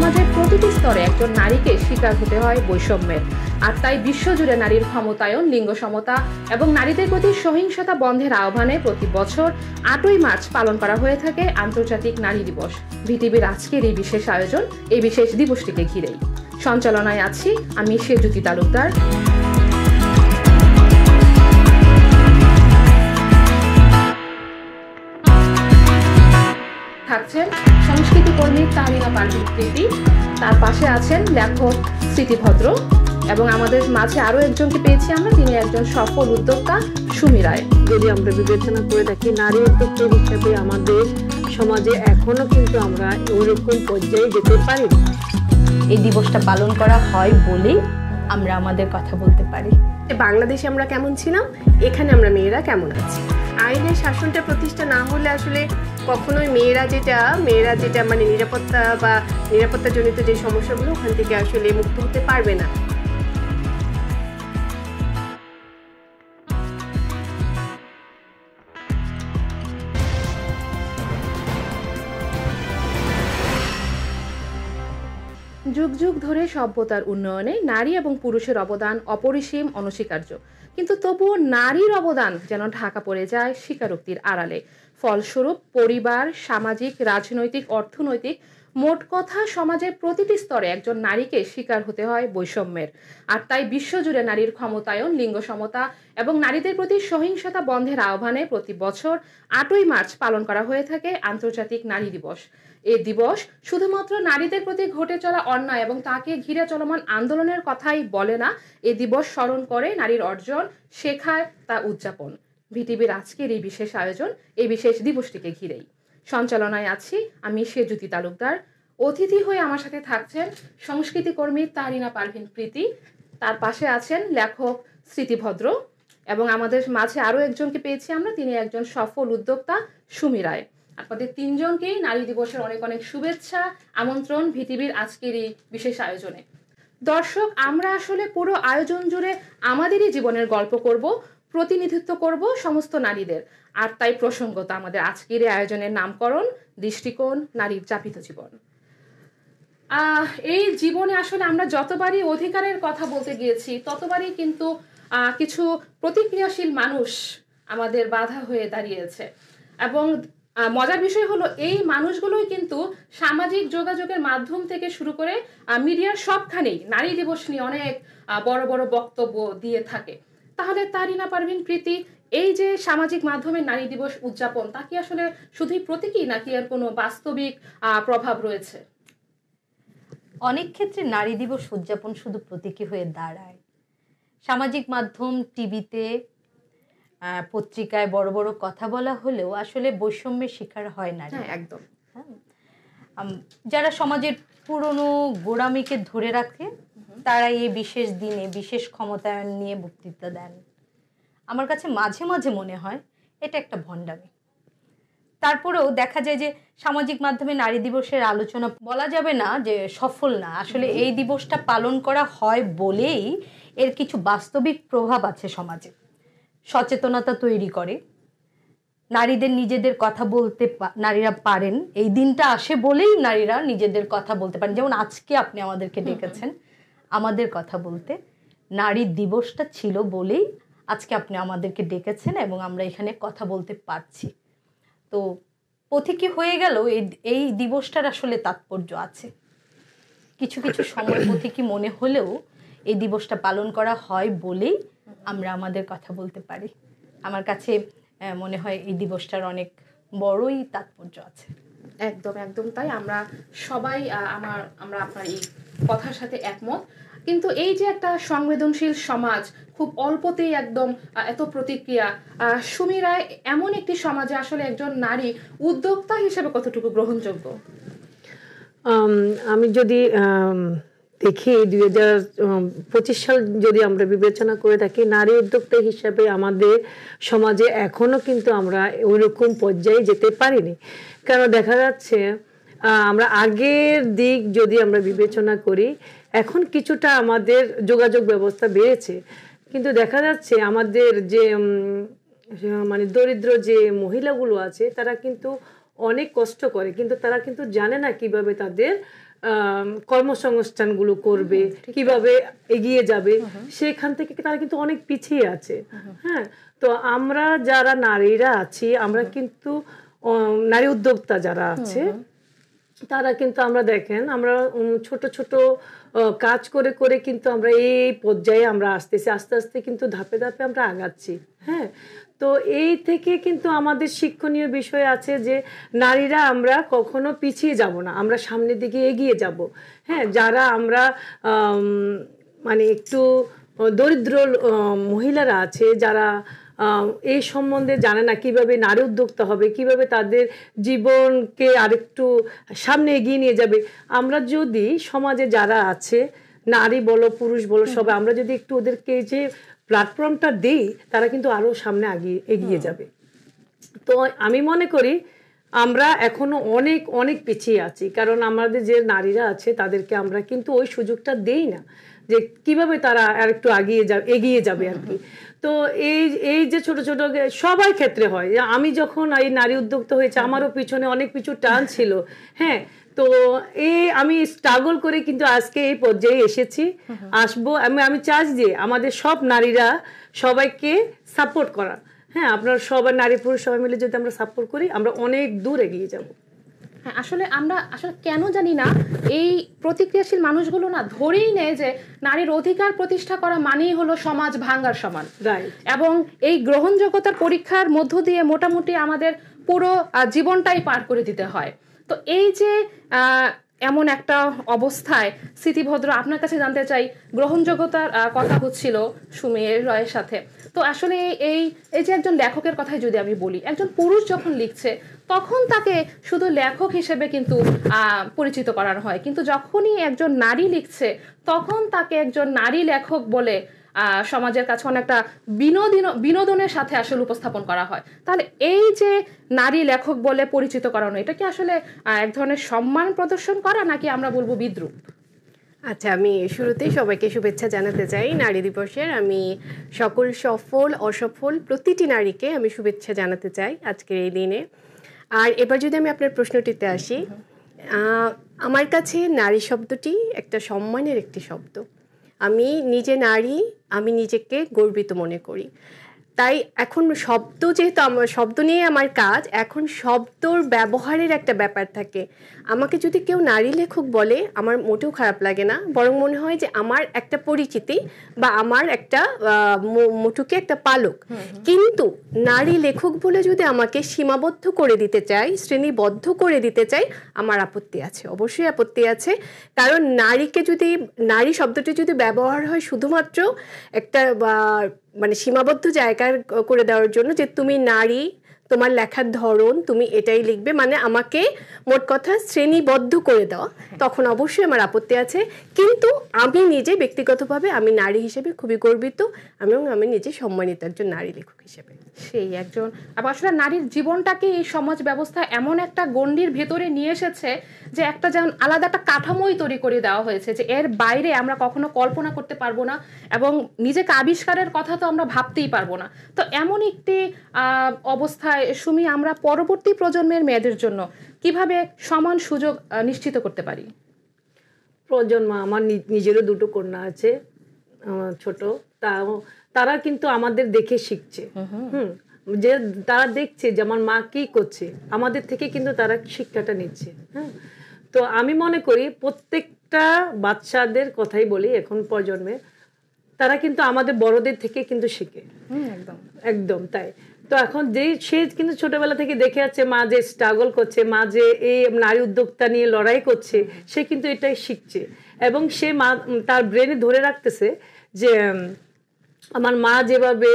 সমাজের প্রতিটি স্তরে একজন নারীকে শিকার হতে হয় বৈষম্যের। আর তাই বিশ্বজুড়ে নারীর ক্ষমতায়ন, লিঙ্গ সমতা এবং নারীদের প্রতি সহিংসতা বন্ধের আহ্বানে প্রতি বছর 8ই মার্চ পালন করা হয়ে থাকে আন্তর্জাতিক নারী দিবস। ভিটিভির আজকের এই বিশেষ আয়োজন এই বিশেষ দিবসটিকে ঘিরেই। সঞ্চালনায় আছি আমি সেজুতি তালুকদার। থাকছেন সংস্কৃতি কর্মী তাহমিনা পারভীন প্রীতি, তার পাশে আছেন লেখক স্মৃতি ভদ্র এবং আমাদের মাঝে আরো একজনকে পেয়েছি আমরা, তিনি একজন সফল উদ্যোক্তা সুমি রায়। যদি আমরা বিবেচনা করে দেখি নারী উদ্যোক্তা হিসেবে আমাদের সমাজে এখনো কিন্তু আমরা ওইরকম পর্যায়ে যেতে পারি। এই দিবসটা পালন করা হয় বলেই আমরা আমাদের কথা বলতে পারি। বাংলাদেশে আমরা কেমন ছিলাম, এখানে আমরা মেয়েরা কেমন আছি। আইনের শাসনটা প্রতিষ্ঠা না হলে আসলে কখনোই মেয়েরা যেটা মানে নিরাপত্তাজনিত যে সমস্যাগুলো ওখান থেকে আসলে মুক্ত হতে পারবে না। যুগ যুগ ধরে সভ্যতার উন্নয়নে নারী এবং পুরুষের অবদান অপরিসীম, অনস্বীকার্য। কিন্তু তবুও নারীর অবদান যেন ঢাকা পড়ে যায় স্বীকারোক্তির আড়ালে। ফলস্বরূপ পরিবার, সামাজিক, রাজনৈতিক, অর্থনৈতিক, মোট কথা সমাজের প্রতিটি স্তরে একজন নারীকে শিকার হতে হয় বৈষম্যের। আর তাই বিশ্বজুড়ে নারীর ক্ষমতায়ন, লিঙ্গ সমতা এবং নারীদের প্রতি সহিংসতা বন্ধের আহ্বানে প্রতি বছর 8ই মার্চ পালন করা হয়ে থাকে আন্তর্জাতিক নারী দিবস। এই দিবস শুধুমাত্র নারীদের প্রতি ঘটে চলা অন্যায় এবং তাকে ঘিরে চলমান আন্দোলনের কথাই বলে না, এই দিবস স্মরণ করে নারীর অর্জন, শেখায়, তা উদযাপন। ভিটিভির আজকের এই বিশেষ আয়োজন এই বিশেষ দিবসটিকে ঘিরেই। সঞ্চালনায় আছি আমি সেজুতি তালুকদার। অতিথি হয়ে আমার সাথে থাকছেন সংস্কৃতি কর্মী তাহমিনা পারভীন প্রীতি, তার পাশে আছেন লেখক স্মৃতি ভদ্র এবং আমাদের মাঝে আরো একজনকে পেয়েছি আমরা, তিনি একজন সফল উদ্যোক্তা সুমি রায়। আপনাদের তিনজনকেই নারী দিবসের অনেক অনেক শুভেচ্ছা, আমন্ত্রণ ভিটিভির আজকের এই বিশেষ আয়োজনে। দর্শক, আমরা আসলে পুরো আয়োজন জুড়ে আমাদেরই জীবনের গল্প করব, প্রতিনিধিত্ব করব সমস্ত নারীদের। আর তাই প্রসঙ্গত আমাদের আজকের এই আয়োজনের নামকরণ দৃষ্টিকোণ নারীর যাপিত জীবন। এই জীবনে আসলে আমরা যতবারই অধিকারের কথা বলতে গিয়েছি ততবারই কিন্তু কিছু প্রতিক্রিয়াশীল মানুষ আমাদের বাধা হয়ে দাঁড়িয়েছে। এবং মজার বিষয় হলো এই মানুষগুলোই কিন্তু সামাজিক যোগাযোগের মাধ্যম থেকে শুরু করে মিডিয়ার সবখানেই নারী দিবস নিয়ে অনেক বড় বড় বক্তব্য দিয়ে থাকে। তাহলে তাহমিনা পারভীন প্রীতি, এই যে সামাজিক মাধ্যমে নারী দিবস উদযাপন, তা কি আসলে শুধুই প্রতীকী নাকি এর কোনো বাস্তবিক প্রভাব রয়েছে? অনেক ক্ষেত্রে নারী দিবস উদযাপন শুধু প্রতীকী হয়ে দাঁড়ায়। সামাজিক মাধ্যম, টিভিতে, পত্রিকায় বড় বড় কথা বলা হলেও আসলে বৈষম্যের শিকার হয় না। একদম। যারা সমাজের পুরনো গোড়ামিকে ধরে রাখে তারা এই বিশেষ দিনে বিশেষ ক্ষমতায়ন নিয়ে বক্তৃতা দেন। আমার কাছে মাঝে মাঝে মনে হয় এটা একটা ভণ্ডামি। তারপরেও দেখা যায় যে সামাজিক মাধ্যমে নারী দিবসের আলোচনা বলা যাবে না যে সফল না। আসলে এই দিবসটা পালন করা হয় বলেই এর কিছু বাস্তবিক প্রভাব আছে সমাজে। সচেতনতা তৈরি করে, নারীদের নিজেদের কথা বলতে নারীরা পারেন। এই দিনটা আসে বলেই নারীরা নিজেদের কথা বলতে পারেন। যেমন আজকে আপনি আমাদেরকে ডেকেছেন আমাদের কথা বলতে, নারী দিবসটা ছিল বলেই আজকে আপনি আমাদেরকে ডেকেছেন এবং আমরা এখানে কথা বলতে পারছি। তো প্রতীকী হয়ে গেল এই দিবসটার আসলে তাৎপর্য আছে। কিছু কিছু সময় প্রতীকী মনে হলেও এই দিবসটা পালন করা হয় বলেই আমরা আমাদের কথা বলতে পারি। আমার কাছে মনে হয় এই দিবসটার অনেক বড়ই তাৎপর্য আছে। একদম একদম তাই। আমরা সবাই আমরা আপনার এই কথার সাথে একমত। কিন্তু এই যে একটা সংবেদনশীল সমাজ, খুব অল্পতেই একদম এত প্রতিক্রিয়া, সুমি রায়, এমন একটি সমাজে আসলে একজন নারী উদ্যোক্তা হিসেবে কতটুকু গ্রহণযোগ্য? আমি যদি দেখি 2025 সাল যদি আমরা বিবেচনা করে থাকি, নারী উদ্যোক্তা হিসাবে আমাদের সমাজে এখনো কিন্তু আমরা ওইরকম পর্যায়ে যেতে পারিনি। কারণ দেখা যাচ্ছে আমরা আগের দিক যদি আমরা বিবেচনা করি, এখন কিছুটা আমাদের যোগাযোগ ব্যবস্থা বেড়েছে, কিন্তু দেখা যাচ্ছে আমাদের যে মানে দরিদ্র যে মহিলাগুলো আছে তারা কিন্তু অনেক কষ্ট করে, কিন্তু তারা কিন্তু জানে না কিভাবে তাদের কর্মসংস্থানগুলো করবে, কিভাবে এগিয়ে যাবে, সেখান থেকে তারা কিন্তু অনেক পিছিয়ে আছে। হ্যাঁ, তো আমরা যারা নারীরা আছি, আমরা কিন্তু নারী উদ্যোক্তা যারা আছে, তারা কিন্তু আমরা দেখেন আমরা ছোট ছোট কাজ করে করে কিন্তু আমরা এই পর্যায়ে আমরা আসতেছি, আস্তে আস্তে কিন্তু ধাপে ধাপে আমরা আগাচ্ছি। হ্যাঁ, তো এই থেকে কিন্তু আমাদের শিক্ষণীয় বিষয় আছে যে নারীরা আমরা কখনো পিছিয়ে যাব না, আমরা সামনের দিকে এগিয়ে যাব। হ্যাঁ, যারা আমরা মানে একটু দরিদ্র মহিলারা আছে, যারা এই সম্বন্ধে জানে না কিভাবে নারী উদ্যোক্তা হবে, কিভাবে তাদের জীবনকে আরেকটু সামনে এগিয়ে নিয়ে যাবে, আমরা যদি সমাজে যারা আছে নারী বলো পুরুষ বলো সবাই, আমরা যদি একটু ওদেরকে যে প্ল্যাটফর্মটা দেই, তারা কিন্তু আরো সামনে এগিয়ে যাবে। তো আমি মনে করি আমরা এখনো অনেক অনেক পিছিয়ে আছি, কারণ আমাদের যে নারীরা আছে তাদেরকে আমরা কিন্তু ওই সুযোগটা দেই না যে কিভাবে তারা আর একটু এগিয়ে যাবে আর কি। তো এই যে ছোট ছোট সবার ক্ষেত্রে হয়, আমি যখন এই নারী উদ্যোক্তা হয়েছে আমারও পিছনে অনেক কিছু টান ছিল। হ্যাঁ, তো আমি স্ট্রাগল করে কিন্তু আজকে এই পর্যায়ে এসেছি, আসবো। আমি চাই যে আমাদের সব নারীরা সবাইকে সাপোর্ট করা। হ্যাঁ, আপনার সবাই নারী পুরুষ সবাই মিলে যদি আমরা সাপোর্ট করি, আমরা অনেক দূর এগিয়ে যাব। হ্যাঁ, আমরা কেন জানি না এই প্রতিক্রিয়াশীল মানুষগুলো না ধরেই নেয় যে নারীর অধিকার প্রতিষ্ঠা করা মানেই হলো সমাজ ভাঙ্গার সমান, এবং এই গ্রহণযোগ্যতার পরীক্ষার মধ্য দিয়ে মোটামুটি আমাদের পুরো জীবনটাই পার করে দিতে হয়। তো এই যে এমন একটা অবস্থায় স্মৃতিভদ্র, আপনার কাছে জানতে চাই, গ্রহণযোগ্যতার কথা হচ্ছিল সুমের রয়ের সাথে, তো আসলে এই যে একজন লেখকের কথাই যদি আমি বলি, একজন পুরুষ যখন লিখছে তখন তাকে শুধু লেখক হিসেবে কিন্তু পরিচিত করানো হয়, কিন্তু যখনই একজন নারী লিখছে তখন তাকে একজন নারী লেখক বলে সমাজের কাছে অনেকটা বিনোদনের সাথে আসলে উপস্থাপন করা হয়। তাহলে এই যে নারী লেখক বলে পরিচিত করানো, এটা কি আসলে এক ধরনের সম্মান প্রদর্শন করা, নাকি আমরা বলবো বিদ্রূপ? আচ্ছা, আমি শুরুতেই সবাইকে শুভেচ্ছা জানাতে চাই নারী দিবসের। আমি সকল সফল অসফল প্রতিটি নারীকে আমি শুভেচ্ছা জানাতে চাই আজকের এই দিনে। আর এবার যদি আমি আপনার প্রশ্নটিতে আসি, আমার কাছে নারী শব্দটি একটা সম্মানের একটি শব্দ। আমি নিজে নারী, আমি নিজেকে গর্বিত মনে করি। তাই এখন শব্দ, যেহেতু আমার শব্দ নিয়ে আমার কাজ, এখন শব্দর ব্যবহারের একটা ব্যাপার থাকে। আমাকে যদি কেউ নারী লেখক বলে আমার মোটেও খারাপ লাগে না, বরং মনে হয় যে আমার একটা পরিচিতি বা আমার একটা মুঠুকে একটা পালক। কিন্তু নারী লেখক বলে যদি আমাকে সীমাবদ্ধ করে দিতে চাই, শ্রেণীবদ্ধ করে দিতে চাই, আমার আপত্তি আছে, অবশ্যই আপত্তি আছে। কারণ নারী শব্দটি যদি ব্যবহার হয় শুধুমাত্র একটা মানে সীমাবদ্ধ জায়গার করে দেওয়ার জন্য, যে তুমি নারী, তোমার লেখার ধরন, তুমি এটাই লিখবে, মানে আমাকে মোট কথা শ্রেণীবদ্ধ করে দেওয়া, তখন অবশ্যই আমার আপত্তি আছে। কিন্তু আমি নিজে ব্যক্তিগতভাবে আমি নারী হিসেবে খুবই গর্বিত, এবং আমি নিজে সম্মানিত একজন নারী লেখক হিসেবে। সেই একজন, আবার আসলে নারীর জীবনটাকে এই সমাজ ব্যবস্থা এমন একটা গণ্ডির ভেতরে নিয়ে এসেছে যে একটা যেমন আলাদা একটা কাঠামোই তৈরি করে দেওয়া হয়েছে, যে এর বাইরে আমরা কখনো কল্পনা করতে পারবো না, এবং নিজেকে আবিষ্কারের কথা তো আমরা ভাবতেই পারবো না। তো এমন একটি অবস্থায় সুমি, আমরা পরবর্তী প্রজন্মের মেয়েদের জন্য কিভাবে সমান সুযোগ নিশ্চিত করতে পারি? প্রজন্ম, আমার নিজেরও দুটো কন্যা আছে, ছোট, তারা কিন্তু আমাদের দেখে শিখছে। যে তারা দেখছে যে আমার মা কি করছে, আমাদের থেকে কিন্তু তারা শিক্ষাটা নিচ্ছে। হ্যাঁ, তো আমি মনে করি প্রত্যেকটা বাচ্চাদের কথাই বলি, এখন প্রজন্মে তারা কিন্তু আমাদের বড়দের থেকে কিন্তু শিখে। একদম তাই। তো এখন সে কিন্তু ছোটবেলা থেকে দেখে যাচ্ছে মা যে স্ট্রাগল করছে, মা যে এই নারী উদ্যোক্তা নিয়ে লড়াই করছে, সে কিন্তু এটাই শিখছে, এবং সে তার ব্রেনে ধরে রাখতেছে যে আমার মা যেভাবে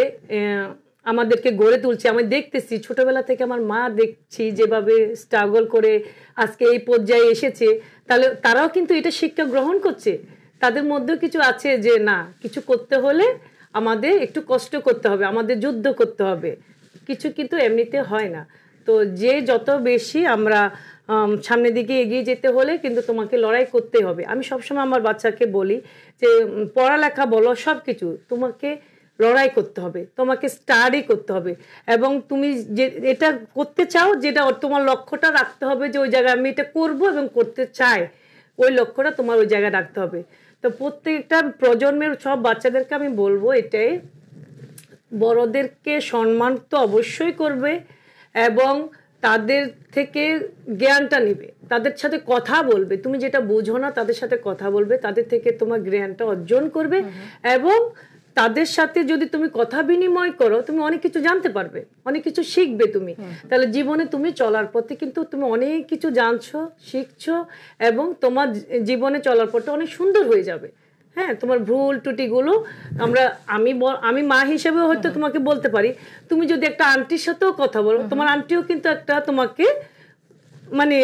আমাদেরকে গড়ে তুলছে, আমি দেখতেছি ছোটবেলা থেকে আমার মা দেখছি যেভাবে স্ট্রাগল করে আজকে এই পর্যায়ে এসেছে, তাহলে তারাও কিন্তু এটা শিক্ষা গ্রহণ করছে। তাদের মধ্যেও কিছু আছে যে না, কিছু করতে হলে আমাদের একটু কষ্ট করতে হবে, আমাদের যুদ্ধ করতে হবে, কিছু কিন্তু এমনিতে হয় না। তো যে যত বেশি আমরা সামনের দিকে এগিয়ে যেতে হলে কিন্তু তোমাকে লড়াই করতে হবে। আমি সবসময় আমার বাচ্চাকে বলি যে পড়ালেখা বলো, সব কিছু তোমাকে লড়াই করতে হবে, তোমাকে স্টাডি করতে হবে, এবং তুমি যে এটা করতে চাও, যেটা তোমার লক্ষ্যটা রাখতে হবে যে ওই জায়গায় আমি এটা করবো এবং করতে চাই, ওই লক্ষ্যটা তোমার ওই জায়গায় রাখতে হবে। তো প্রত্যেকটা প্রজন্মের সব বাচ্চাদেরকে আমি বলবো এটাই, বড়দেরকে সম্মান তো অবশ্যই করবে এবং তাদের থেকে জ্ঞানটা নিবে, তাদের সাথে কথা বলবে, তুমি যেটা বুঝো না তাদের সাথে কথা বলবে, তাদের থেকে তোমার জ্ঞানটা অর্জন করবে এবং তাদের সাথে যদি তুমি কথা বিনিময় করো তুমি অনেক কিছু জানতে পারবে, অনেক কিছু শিখবে তুমি। তাহলে জীবনে তুমি চলার পথে কিন্তু তুমি অনেক কিছু জানছো, শিখছো এবং তোমার জীবনে চলার পথটা অনেক সুন্দর হয়ে যাবে। হ্যাঁ, তোমার ভুল ত্রুটিগুলো আমি মা হিসেবে হয়তো তোমাকে বলতে পারি, তুমি যদি একটা আন্টির সাথেও কথা বলো, তোমার আন্টিও কিন্তু একটা তোমাকে মানে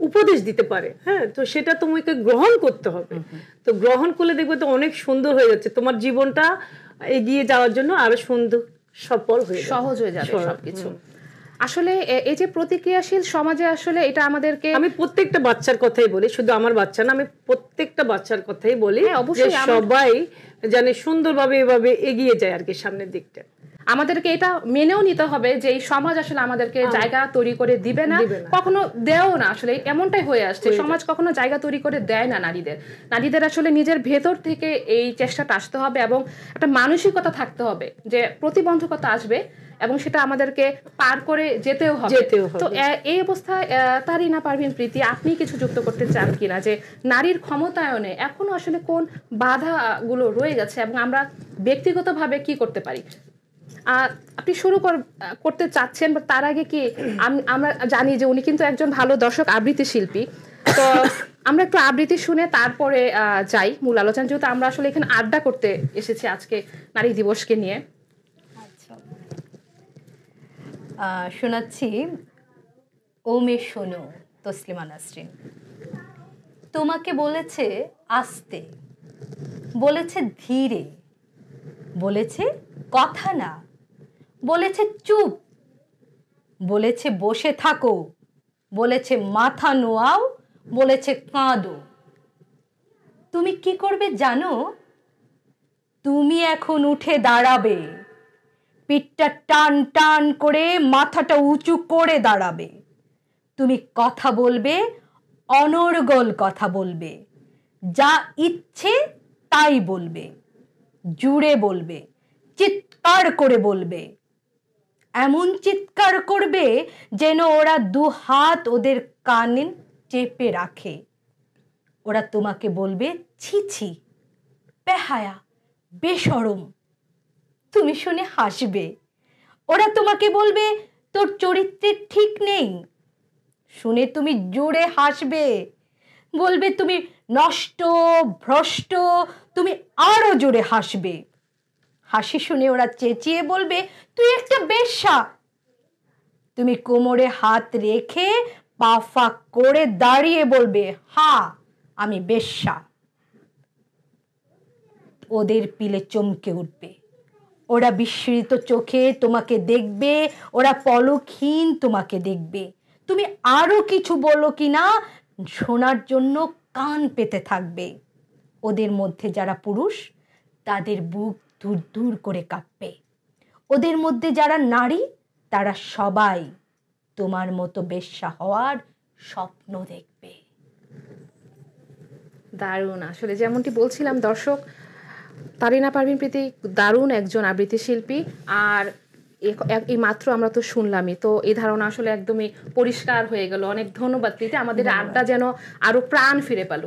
উপদেশ দিতে পারে। হ্যাঁ, তো সেটা তোমাকে গ্রহণ করতে হবে। তো গ্রহণ করলে দেখবে তো অনেক সুন্দর হয়ে যাচ্ছে, তোমার জীবনটা এগিয়ে যাওয়ার জন্য আরো সুন্দর সফল হয়ে সহজ হয়ে যাবে সবকিছু। আসলে এই যে প্রতিক্রিয়াশীল সমাজে আসলে এটা আমাদেরকে, আমি প্রত্যেকটা বাচ্চার কথাই বলি, শুধু আমার বাচ্চা না, আমি প্রত্যেকটা বাচ্চার কথাই বলি, অবশ্যই সবাই জানে সুন্দরভাবে এভাবে এগিয়ে যায় আর কি সামনের দিকটা। আমাদেরকে এটা মেনেও নিতে হবে যে এই সমাজ আসলে আমাদেরকে জায়গা তৈরি করে দিবে না, কখনো দেও না। আসলে এমনটাই হয়ে আসছে, সমাজ কখনো জায়গা তৈরি করে দেয় না নারীদের আসলে নিজের ভেতর থেকে এই চেষ্টাটা আসতে হবে এবং একটা মানসিকতা থাকতে হবে যে প্রতিবন্ধকতা আসবে এবং সেটা আমাদেরকে পার করে যেতেও হবে। তো এই অবস্থায় তারিনা পারভীন প্রীতি, আপনি কিছু যুক্ত করতে চান কিনা যে নারীর ক্ষমতায়নে এখনো আসলে কোন বাধাগুলো রয়ে গেছে এবং আমরা ব্যক্তিগতভাবে কি করতে পারি? আপনি শুরু করতে চাচ্ছেন, বা তার আগে কি আমরা জানি যে উনি কিন্তু একজন ভালো দর্শক আবৃত্তি শিল্পী, তো আমরা একটু আবৃত্তি শুনে তারপরে যাই মূল আলোচনা, যেহেতু আমরা আসলে এখানে আড্ডা করতে এসেছি আজকে নারী দিবসকে নিয়ে। আচ্ছা, শোনাচ্ছি ও মে শোনো তসলিমা নাসরিন। তোমাকে বলেছে আস্তে, বলেছে ধীরে, বলেছে কথা না, বলেছে চুপ, বলেছে বসে থাকো, বলেছে মাথা নোয়াও, বলেছে কাঁদো। তুমি কি করবে জানো? তুমি এখন উঠে দাঁড়াবে, পিঠটা টান টান করে মাথাটা উঁচু করে দাঁড়াবে। তুমি কথা বলবে, অনর্গল কথা বলবে, যা ইচ্ছে তাই বলবে, জুড়ে বলবে, চিৎকার করে বলবে। এমন চিৎকার করবে যেন ওরা দু হাত ওদের কানে চেপে রাখে। ওরা তোমাকে বলবে ছি ছি, বেহায়া, বেশরম। তুমি শুনে হাসবে। ওরা তোমাকে বলবে তোর চরিত্রের ঠিক নেই। শুনে তুমি জোরে হাসবে, বলবে তুমি নষ্ট, ভ্রষ্ট। তুমি আরো জোরে হাসবে। হাসি শুনে ওরা চেঁচিয়ে বলবে তুই একটা বেশ্যা। তুমি কোমরে হাত রেখে পা ফাঁক করে দাঁড়িয়ে বলবে হা, আমি বেশ্যা। ওদের পিলে চমকে উঠবে। ওরা বিস্মিত চোখে তোমাকে দেখবে, ওরা পলকহীন তোমাকে দেখবে। তুমি আরো কিছু বলো কিনা শোনার জন্য কান পেতে থাকবে। ওদের মধ্যে যারা পুরুষ তাদের বুক দূর দূর করে কাঁপবে। ওদের মধ্যে যারা নারী তারা সবাই তোমার মতো বেশ্যা হওয়ার স্বপ্ন দেখবে। দারুণ। আসলে যেমনটি বলছিলাম দর্শক, তারিনা পারভীন প্রীতি দারুণ একজন আবৃত্তি শিল্পী। আর এই মাত্র আমরা তো শুনলামই, তো এই ধারণা আসলে একদমই পরিষ্কার হয়ে গেল। অনেক ধন্যবাদ প্রীতি, আমাদের আড্ডা যেন আরো প্রাণ ফিরে পেল।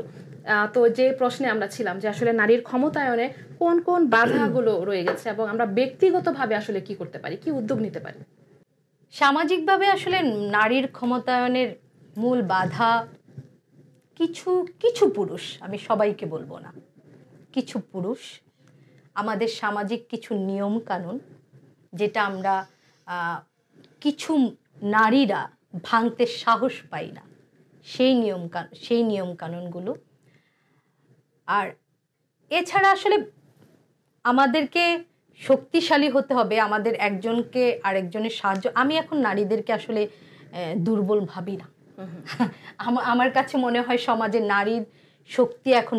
তো যে প্রশ্নে আমরা ছিলাম যে আসলে নারীর ক্ষমতায়নে কোন কোন বাধাগুলো রয়ে গেছে এবং আমরা ব্যক্তিগতভাবে আসলে কি করতে পারি, কি উদ্যোগ নিতে পারি। সামাজিকভাবে আসলে নারীর ক্ষমতায়নের মূল বাধা কিছু কিছু পুরুষ, আমি সবাইকে বলবো না, কিছু পুরুষ, আমাদের সামাজিক কিছু নিয়ম কানুন যেটা আমরা কিছু নারীরা ভাঙতে সাহস পাই না, সেই নিয়ম কানুনগুলো। আর এছাড়া আসলে আমাদেরকে শক্তিশালী হতে হবে, আমাদের একজনকে আরেকজনের সাহায্য। আমি এখন নারীদেরকে আসলে দুর্বল ভাবি না। আমার কাছে মনে হয় সমাজে নারীর শক্তি এখন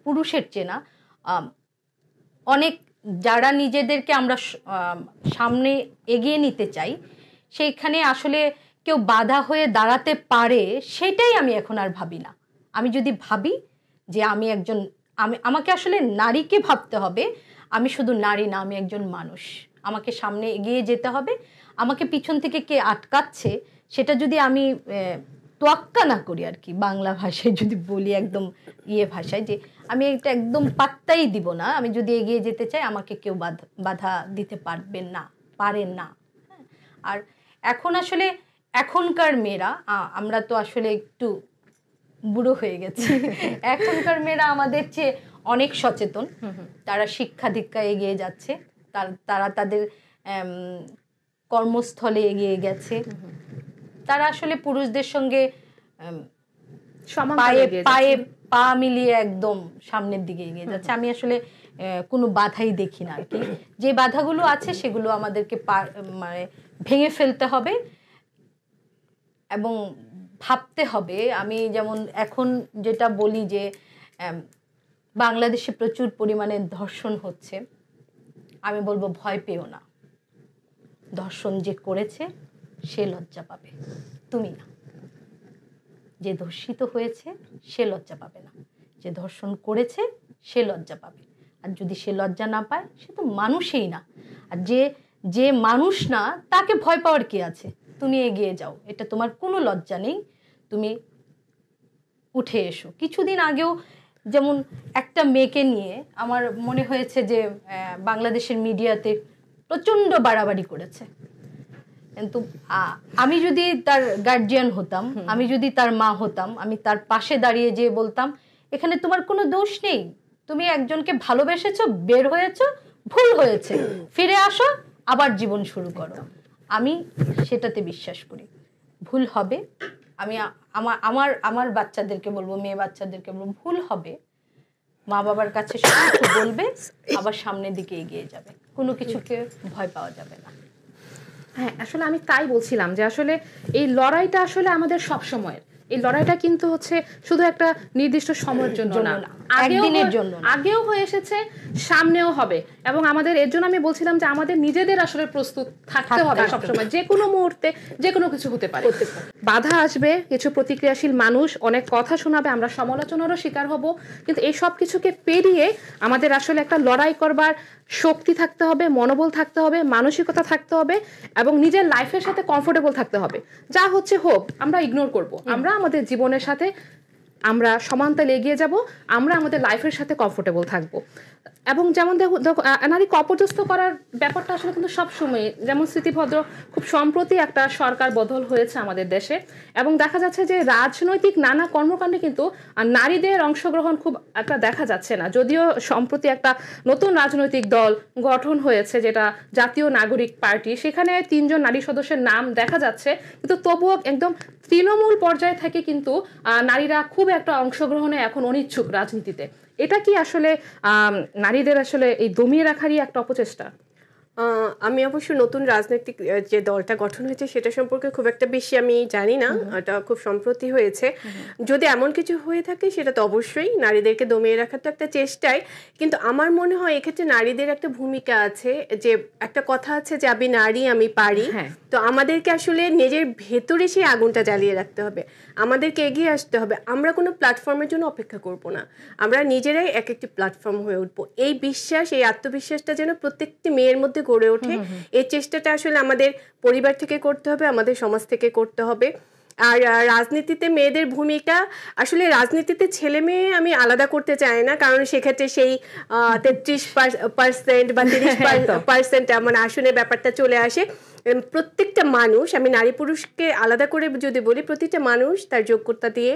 পুরুষের চেয়ে না। অনেক যারা নিজেদেরকে আমরা সামনে এগিয়ে নিতে চাই, সেইখানে আসলে কেউ বাধা হয়ে দাঁড়াতে পারে, সেটাই আমি এখন আর ভাবি না। আমি যদি ভাবি যে আমি একজন, আমাকে আসলে নারীকে ভাবতে হবে আমি শুধু নারী না, আমি একজন মানুষ, আমাকে সামনে এগিয়ে যেতে হবে। আমাকে পিছন থেকে কে আটকাচ্ছে সেটা যদি আমি তোয়াক্কা না করি আর কি, বাংলা ভাষায় যদি বলি একদম ভাষায়, যে আমি এটা একদম পাত্তাই দিব না, আমি যদি এগিয়ে যেতে চাই আমাকে কেউ বাধা দিতে পারেন না। আর এখন আসলে এখনকার মেয়েরা, আমরা তো আসলে একটু বুড়ো হয়ে গেছি, এখনকার মেয়েরা আমাদের চেয়ে অনেক সচেতন, তারা শিক্ষা দীক্ষায় এগিয়ে যাচ্ছে, তারা তাদের কর্মস্থলে এগিয়ে গেছে, তারা আসলে পুরুষদের সঙ্গে পায়ে পা মিলিয়ে একদম সামনের দিকে এগিয়ে যাচ্ছে। আমি আসলে কোনো বাধাই দেখি না আর কি। যে বাধাগুলো আছে সেগুলো আমাদেরকে মানে ভেঙে ফেলতে হবে এবং ভাবতে হবে। আমি যেমন এখন যেটা বলি যে বাংলাদেশে প্রচুর পরিমাণে ধর্ষণ হচ্ছে, আমি বলবো ভয় পেও না, ধর্ষণ যে করেছে সে লজ্জা পাবে, তুমি না। যে ধর্ষিত হয়েছে সে লজ্জা পাবে না, যে ধর্ষণ করেছে সে লজ্জা পাবে। আর যদি সে লজ্জা না পায় সে তো মানুষই না। আর যে মানুষ না তাকে ভয় পাওয়ার কি আছে? তুমি এগিয়ে যাও, এটা তোমার কোনো লজ্জা নেই, তুমি উঠে এসো। কিছুদিন আগেও যেমন একটা মেয়েকে নিয়ে আমার মনে হয়েছে যে বাংলাদেশের মিডিয়াতে প্রচণ্ড বাড়াবাড়ি করেছে, কিন্তু আমি যদি তার গার্জিয়ান হতাম, আমি যদি তার মা হতাম, আমি তার পাশে দাঁড়িয়ে যেয়ে বলতাম এখানে তোমার কোনো দোষ নেই, তুমি একজনকে ভালোবেসেছো, বের হয়েছো, ভুল হয়েছে, ফিরে আসো, আবার জীবন শুরু করো। আমি সেটাতে বিশ্বাস করি। ভুল হবে, আমি আমার বাচ্চাদেরকে বলবো, মেয়ে বাচ্চাদেরকে বলবো, ভুল হবে, মা বাবার কাছে সব কিছু বলবে, আবার সামনের দিকে এগিয়ে যাবে, কোনো কিছুকে ভয় পাওয়া যাবে না। হ্যাঁ, আসলে আমি তাই বলছিলাম যে আসলে এই লড়াইটা আসলে আমাদের সব সময়ের, এই লড়াইটা কিন্তু হচ্ছে শুধু একটা নির্দিষ্ট সময়ের জন্য না, একদিনের জন্য, আগেও হয়ে এসেছে, সামনেও হবে। এবং আমাদের এর জন্য আমি বলছিলাম যে আমাদের নিজেদের আসলে প্রস্তুত থাকতে হবে সবসময়, যে কোনো মুহূর্তে যে কোনো কিছু হতে পারে, বাধা আসবে, কিছু প্রতিক্রিয়াশীল মানুষ অনেক কথা শোনাবে, আমরা সমালোচনারও শিকার হব, কিন্তু এই সব কিছুকে পেরিয়ে আমাদের আসলে একটা লড়াই করবার শক্তি থাকতে হবে, মনোবল থাকতে হবে, মানসিকতা থাকতে হবে এবং নিজের লাইফের সাথে কমফোর্টেবল থাকতে হবে। যা হচ্ছে হোক আমরা ইগনোর করব, আমরা আমাদের জীবনের সাথে আমরা সমানতালে এগিয়ে যাব, আমরা আমাদের লাইফের সাথে কমফোর্টেবল থাকবো। এবং যেমন দেখো নারীকে অপদস্থ করার ব্যাপারটা আসলে কিন্তু সবসময়, যেমন স্মৃতিভদ্র খুব সম্প্রতি একটা সরকার বদল হয়েছে আমাদের দেশে, এবং দেখা যাচ্ছে যে রাজনৈতিক নানা কর্মকাণ্ডে কিন্তু নারীদের অংশগ্রহণ খুব একটা দেখা যাচ্ছে না। যদিও সম্প্রতি একটা নতুন রাজনৈতিক দল গঠন হয়েছে যেটা জাতীয় নাগরিক পার্টি, সেখানে 3 জন নারী সদস্যের নাম দেখা যাচ্ছে, কিন্তু তবুও একদম তৃণমূল পর্যায়ে থেকে কিন্তু নারীরা খুব একটা অংশগ্রহণে এখন অনিচ্ছুক রাজনীতিতে। এটা কি আসলে নারীদের আসলে এই দমিয়ে রাখারই একটা অপচেষ্টা? আমি অবশ্য নতুন রাজনৈতিক যে দলটা গঠন হয়েছে সেটা সম্পর্কে খুব একটা বেশি আমি জানি না, এটা খুব সম্প্রতি হয়েছে। যদি এমন কিছু হয়ে থাকে সেটা তো অবশ্যই নারীদেরকে দমিয়ে রাখার তো একটা চেষ্টাই, কিন্তু আমার মনে হয় এক্ষেত্রে নারীদের একটা ভূমিকা আছে, যে একটা কথা আছে যে আমি নারী আমি পারি। তো আমাদেরকে আসলে নিজের ভেতরে সেই আগুনটা জ্বালিয়ে রাখতে হবে, আমাদেরকে এগিয়ে আসতে হবে। আমরা কোনো প্ল্যাটফর্মের জন্য অপেক্ষা করব না, আমরা নিজেরাই এক একটি প্ল্যাটফর্ম হয়ে উঠবো। এই বিশ্বাস, এই আত্মবিশ্বাসটা যেন প্রত্যেকটি মেয়ের মধ্যে গড়ে ওঠে, এই চেষ্টাটা আসলে আমাদের পরিবার থেকে করতে হবে, আমাদের সমাজ থেকে করতে হবে। আর রাজনীতিতে মেয়েদের ভূমিকা, আসলে রাজনীতিতে ছেলে মেয়ে আমি আলাদা করতে চাই না, কারণ সেক্ষেত্রে সেই 33% বা 30% মানে আসনের ব্যাপারটা চলে আসে। প্রত্যেকটা মানুষ, আমি নারী পুরুষকে আলাদা করে যদি বলি, প্রতিটা মানুষ তার যোগ্যতা দিয়ে,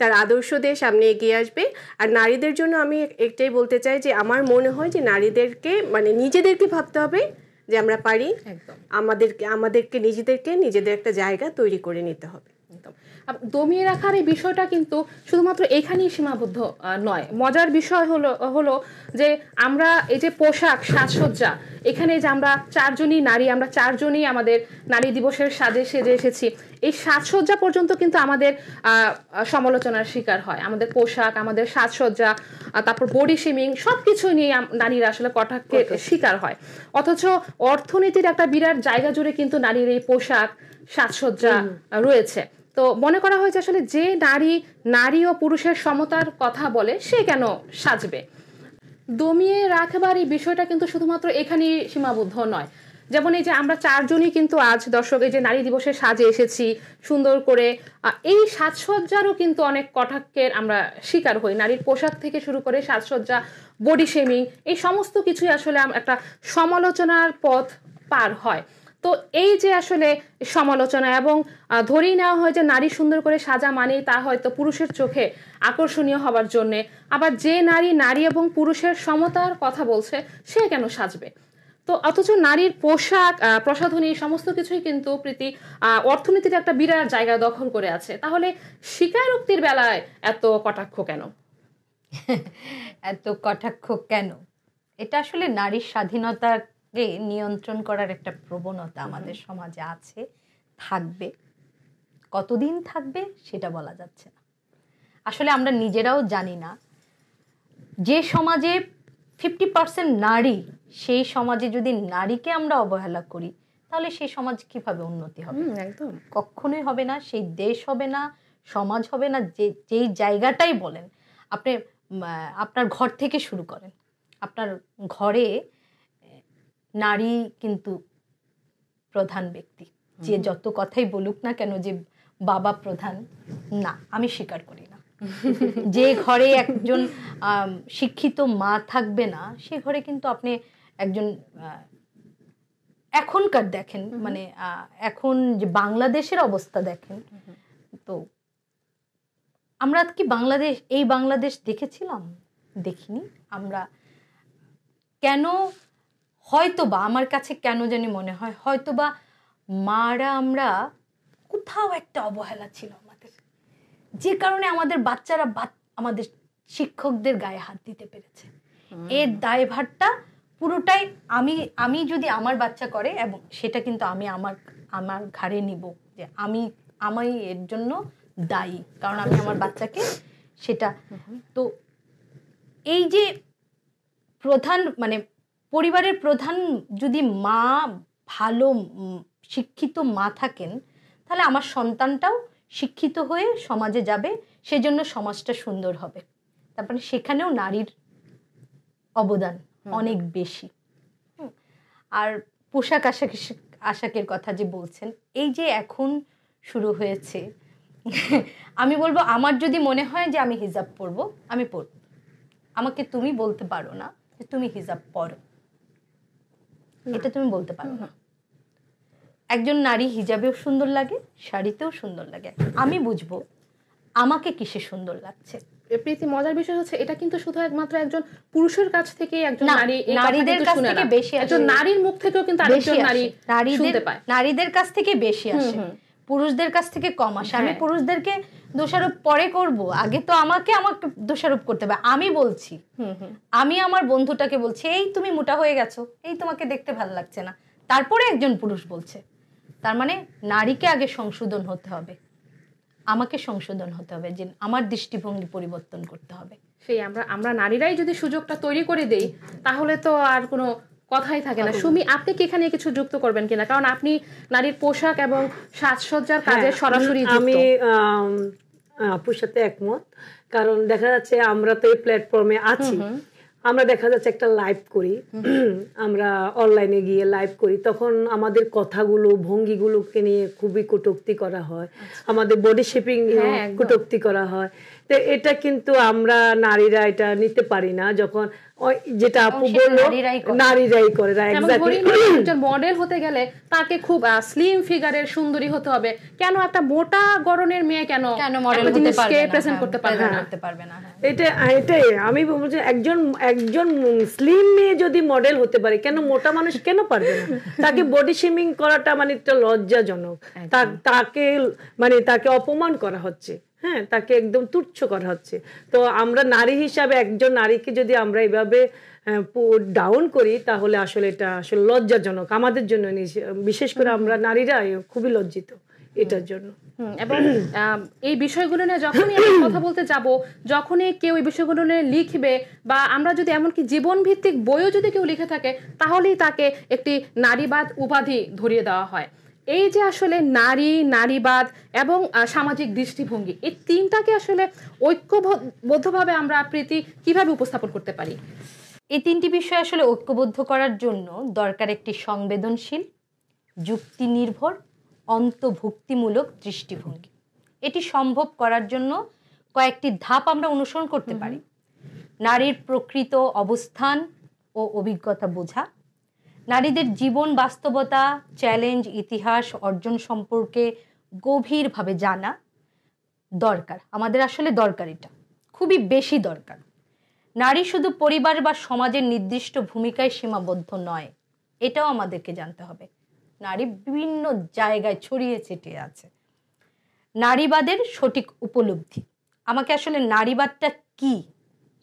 তার আদর্শ দিয়ে সামনে এগিয়ে আসবে। আর নারীদের জন্য আমি একটাই বলতে চাই যে আমার মনে হয় যে নারীদেরকে মানে নিজেদেরকে ভাবতে হবে যে আমরা পারি, আমাদেরকে নিজেদের একটা জায়গা তৈরি করে নিতে হবে। দমিয়ে রাখার এই বিষয়টা কিন্তু শুধুমাত্র এখানেই সীমাবদ্ধ নয়। মজার বিষয় হলো যে আমরা এই যে পোশাক সাজসজ্জা, এখানে যে আমরা 4 জনই নারী, আমরা 4 জনই আমাদের নারী দিবসের সাজে সেজে এসেছি, এই সাজসজ্জা পর্যন্ত কিন্তু আমাদের সমালোচনার শিকার হয়। আমাদের পোশাক, আমাদের সাজসজ্জা, তারপর বডি শেমিং, সবকিছু নিয়ে নারীরা আসলে কটাক্ষের শিকার হয়। অথচ অর্থনীতির একটা বিরাট জায়গা জুড়ে কিন্তু নারীর এই পোশাক সাজসজ্জা রয়েছে। তো মনে করা হয় যে আসলে যে নারী ও পুরুষের সমতার কথা বলে সে কেন সাজবে। দমিয়ে রাখবার এই বিষয়টা কিন্তু শুধুমাত্র এখানেই সীমাবদ্ধ নয়। যেমন এই যে আমরা 4 জনই কিন্তু আজ দর্শক এই যে নারী দিবসে সাজে এসেছি সুন্দর করে, এই সাজসজ্জারও কিন্তু অনেক কটাক্ষের আমরা শিকার হই। নারীর পোশাক থেকে শুরু করে সাজসজ্জা, বডি শেমিং, এই সমস্ত কিছুই আসলে একটা সমালোচনার পথ পার হয়। তো এই যে আসলে সমালোচনা এবং ধরেই নেওয়া হয় যে নারী সুন্দর করে সাজা মানে তা হয়তো পুরুষের চোখে আকর্ষণীয় হবার জন্যে, আবার যে নারী এবং পুরুষের সমতার কথা বলছে সে কেন সাজবে। তো অথচ নারীর পোশাক, প্রসাধনী, সমস্ত কিছুই কিন্তু প্রীতি অর্থনীতির একটা বিরাট জায়গা দখল করে আছে। তাহলে স্বীকারোক্তির বেলায় এত কটাক্ষ কেন? এত কটাক্ষ কেন? এটা আসলে নারীর স্বাধীনতাকে নিয়ন্ত্রণ করার একটা প্রবণতা আমাদের সমাজে আছে, থাকবে। কতদিন থাকবে সেটা বলা যাচ্ছে না। আসলে আমরা নিজেরাও জানি না। যে সমাজে 50% নারী, সেই সমাজে যদি নারীকে আমরা অবহেলা করি তাহলে সেই সমাজ কিভাবে উন্নতি হবে? একদম কখনোই হবে না। সেই দেশ হবে না, সমাজ হবে না। যেই জায়গাটাই বলেন, আপনি আপনার ঘর থেকে শুরু করেন। আপনার ঘরে নারী কিন্তু প্রধান ব্যক্তি। যে যত কথাই বলুক না কেন যে বাবা প্রধান, না, আমি স্বীকার করি না। যে ঘরে একজন শিক্ষিত মা থাকবে না, সে ঘরে কিন্তু আপনি একজন এখনকার দেখেন, মানে এখন যে বাংলাদেশের অবস্থা দেখেন, তো আমরা কি এই বাংলাদেশ দেখেছিলাম? দেখিনি। আমরা কেন, হয়তোবা আমার কাছে কেন জানি মনে হয় হয়তোবা মারা আমরা কোথাও একটা অবহেলা ছিল আমাদের, যে কারণে আমাদের বাচ্চারা আমাদের শিক্ষকদের গায়ে হাত দিতে পেরেছে। এর দায়ভারটা পুরোটাই আমি যদি আমার বাচ্চা করে, এবং সেটা কিন্তু আমি আমার ঘাড়ে নিব, যে আমি এর জন্য দায়ী, কারণ আমি আমার বাচ্চাকে সেটা। তো এই যে প্রধান, মানে পরিবারের প্রধান যদি মা, ভালো শিক্ষিত মা থাকেন, তাহলে আমার সন্তানটাও শিক্ষিত হয়ে সমাজে যাবে, সেজন্য সমাজটা সুন্দর হবে। তারপরে সেখানেও নারীর অবদান অনেক বেশি। আর পোশাক আশাকের কথা যে বলছেন, এই যে এখন শুরু হয়েছে, আমি বলবো আমার যদি মনে হয় যে আমি হিজাব পরবো, আমি পরবো। আমাকে তুমি বলতে পারো না যে তুমি হিজাব পরো, এটা তুমি বলতে পারো না। একজন নারী হিজাবেও সুন্দর লাগে, শাড়িতেও সুন্দর লাগে। আমি বুঝবো আমাকে কিসে সুন্দর লাগছে। প্রীতি, মজার বিষয় হচ্ছে এটা কিন্তু শুধু একমাত্র একজন পুরুষের কাছ থেকে একজন নারীদের কাছ থেকে বেশি আসে, একজন নারীর মুখ থেকেও কিন্তু আরেকজন নারী শুনতে পায়। নারীদের কাছ থেকে বেশি আসে, পুরুষদের কাছ থেকে কম আসে। আমি পুরুষদেরকে দোষারোপ পরে করব, আগে তো আমাকে দোষারোপ করতে হবে। আমি বলছি, আমি আমার বন্ধুটাকে বলছি, এই তুমি মোটা হয়ে গেছো, এই তোমাকে দেখতে ভালো লাগছে না, তারপরে একজন পুরুষ বলছে। তার মানে নারীকে আগে সংশোধন হতে হবে, আমাকে সংশোধন হতে হবে, যে আমার দৃষ্টিভঙ্গি পরিবর্তন করতে হবে। সেই আমরা নারীরাই যদি সুযোগটা তৈরি করে দেই, তাহলে তো আর কোনো কথাই থাকে না। সুমি, আপনি কি এখানে কিছু যুক্ত করবেন কিনা? কারণ আপনি নারীর পোশাক এবং সাজসজ্জার কাজে সরাসরি যুক্ত। আমি আপুর সাথে একমত, কারণ দেখা যাচ্ছে আমরা তো এই প্ল্যাটফর্মে আছি, আমরা দেখা যাচ্ছে একটা লাইভ করি, আমরা অনলাইনে গিয়ে লাইভ করি, তখন আমাদের কথাগুলো, ভঙ্গিগুলোকে নিয়ে খুবই কটূক্তি করা হয়, আমাদের বডি শেপিং নিয়ে কটূক্তি করা হয়। তো এটা কিন্তু আমরা নারীরা এটা নিতে পারি না। যখন যেটা আপু বললো, নারীরাই করে। একজন মডেল হতে গেলে তাকে খুব স্লিম ফিগারের সুন্দরী হতে হবে, কেন একটা মোটা গড়নের মেয়ে কেন মডেল জিনিসকে প্রেজেন্ট করতে পারবে না? এটাই আমি বলছি, একজন স্লিম মেয়ে যদি মডেল হতে পারে, কেন মোটা মানুষ কেন পারবে না? তাকে বডি শেমিং করাটা মানে একটা লজ্জাজনক, তাকে অপমান করা হচ্ছে, হ্যাঁ, তাকে একদম তুচ্ছ করা হচ্ছে। তো আমরা নারী হিসাবে একজন নারীকে যদি আমরা এইভাবে ডাউন করি, তাহলে আসলে এটা আসলে লজ্জাজনক আমাদের জন্য, বিশেষ করে আমরা নারীরা খুবই লজ্জিত এটার জন্য। এবং এই বিষয়গুলো নিয়ে যখনই কথা বলতে যাব, যখনই কেউ এই বিষয়গুলো নিয়ে লিখবে, বা আমরা যদি এমনকি জীবন ভিত্তিক বইও যদি কেউ লিখে থাকে, তাহলেই তাকে একটি নারীবাদ উপাধি ধরিয়ে দেওয়া হয়। এই যে আসলে নারী, নারীবাদ এবং সামাজিক দৃষ্টিভঙ্গি, এই তিনটাকে আসলে ঐক্যবদ্ধভাবে আমরা প্রীতি কিভাবে উপস্থাপন করতে পারি? এই তিনটি বিষয় আসলে ঐক্যবদ্ধ করার জন্য দরকার একটি সংবেদনশীল, যুক্তি নির্ভর, অন্তর্ভুক্তিমূলক দৃষ্টিভঙ্গি। এটি সম্ভব করার জন্য কয়েকটি ধাপ আমরা অনুসরণ করতে পারি। নারীর প্রকৃত অবস্থান ও অভিজ্ঞতা বোঝা, নারীদের জীবন বাস্তবতা, চ্যালেঞ্জ, ইতিহাস, অর্জন সম্পর্কে গভীরভাবে জানা দরকার। আমাদের আসলে দরকার, এটা খুবই বেশি দরকার। নারী শুধু পরিবার বা সমাজের নির্দিষ্ট ভূমিকায় সীমাবদ্ধ নয়, এটাও আমাদেরকে জানতে হবে। নারী বিভিন্ন জায়গায় ছড়িয়ে ছিটিয়ে আছে। নারীবাদের সঠিক উপলব্ধি, আমাকে আসলে নারীবাদটা কি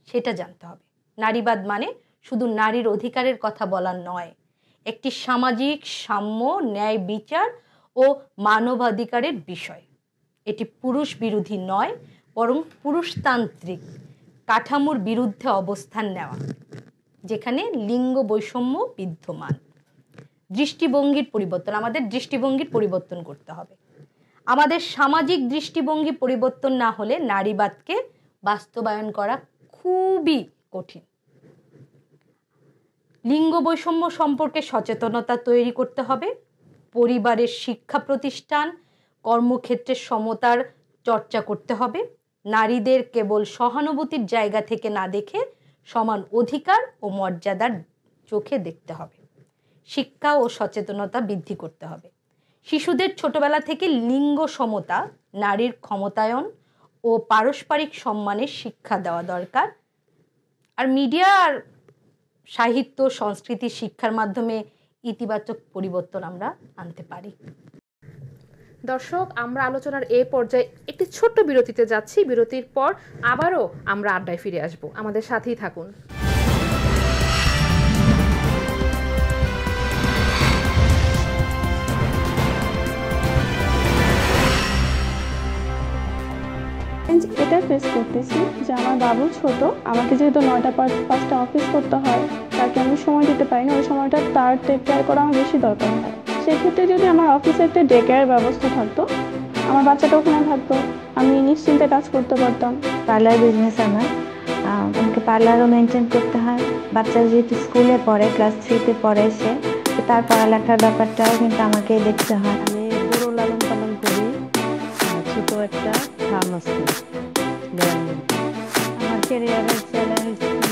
সেটা জানতে হবে। নারীবাদ মানে শুধু নারীর অধিকারের কথা বলা নয়, একটি সামাজিক সাম্য, ন্যায় বিচার ও মানবাধিকারের বিষয়। এটি পুরুষ বিরোধী নয়, বরং পুরুষতান্ত্রিক কাঠামোর বিরুদ্ধে অবস্থান নেওয়া, যেখানে লিঙ্গ বৈষম্য বিদ্যমান। দৃষ্টিভঙ্গির পরিবর্তন, আমাদের দৃষ্টিভঙ্গির পরিবর্তন করতে হবে। আমাদের সামাজিক দৃষ্টিভঙ্গি পরিবর্তন না হলে নারীবাদকে বাস্তবায়ন করা খুবই কঠিন। লিঙ্গ বৈষম্য সম্পর্কে সচেতনতা তৈরি করতে হবে। পরিবারের শিক্ষা প্রতিষ্ঠান, কর্মক্ষেত্রে সমতার চর্চা করতে হবে। নারীদের কেবল সহানুভূতির জায়গা থেকে না দেখে সমান অধিকার ও মর্যাদার চোখে দেখতে হবে। শিক্ষা ও সচেতনতা বৃদ্ধি করতে হবে। শিশুদের ছোটবেলা থেকে লিঙ্গ সমতা, নারীর ক্ষমতায়ন ও পারস্পরিক সম্মানের শিক্ষা দেওয়া দরকার। আর মিডিয়া আর সাহিত্য, সংস্কৃতি, শিক্ষার মাধ্যমে ইতিবাচক পরিবর্তন আমরা আনতে পারি। দর্শক, আমরা আলোচনার এই পর্যায়ে একটি ছোট্ট বিরতিতে যাচ্ছি। বিরতির পর আবারও আমরা আড্ডায় ফিরে আসব, আমাদের সাথেই থাকুন। এটা ফেস করতেছি যে আমার বাবু ছোট, আমাকে যেহেতু 9টা 5টা অফিস করতে হয়, তাকে আমি সময় দিতে পারি না। ওই সময়টা তার টেক কেয়ার করা আমার বেশি দরকার হয়। সেক্ষেত্রে যদি আমার অফিসে একটা ডে কেয়ার ব্যবস্থা থাকতো, আমার বাচ্চাটা ওখানে থাকতো, আমি নিশ্চিন্তে কাজ করতে পারতাম। পার্লার বিজনেস আমার, আমাকে পার্লারও মেনটেন করতে হয়। বাচ্চা যেহেতু স্কুলে পড়ে, ক্লাস 3তে পড়ে সে, তো তার পড়ালেখার ব্যাপারটাও কিন্তু আমাকেই দেখতে হয়। আমি গরু লালন পালন করি, ছোট একটা ফার্ম আছে। আমার ক্যারিয়ারের চ্যালেঞ্জ ছিল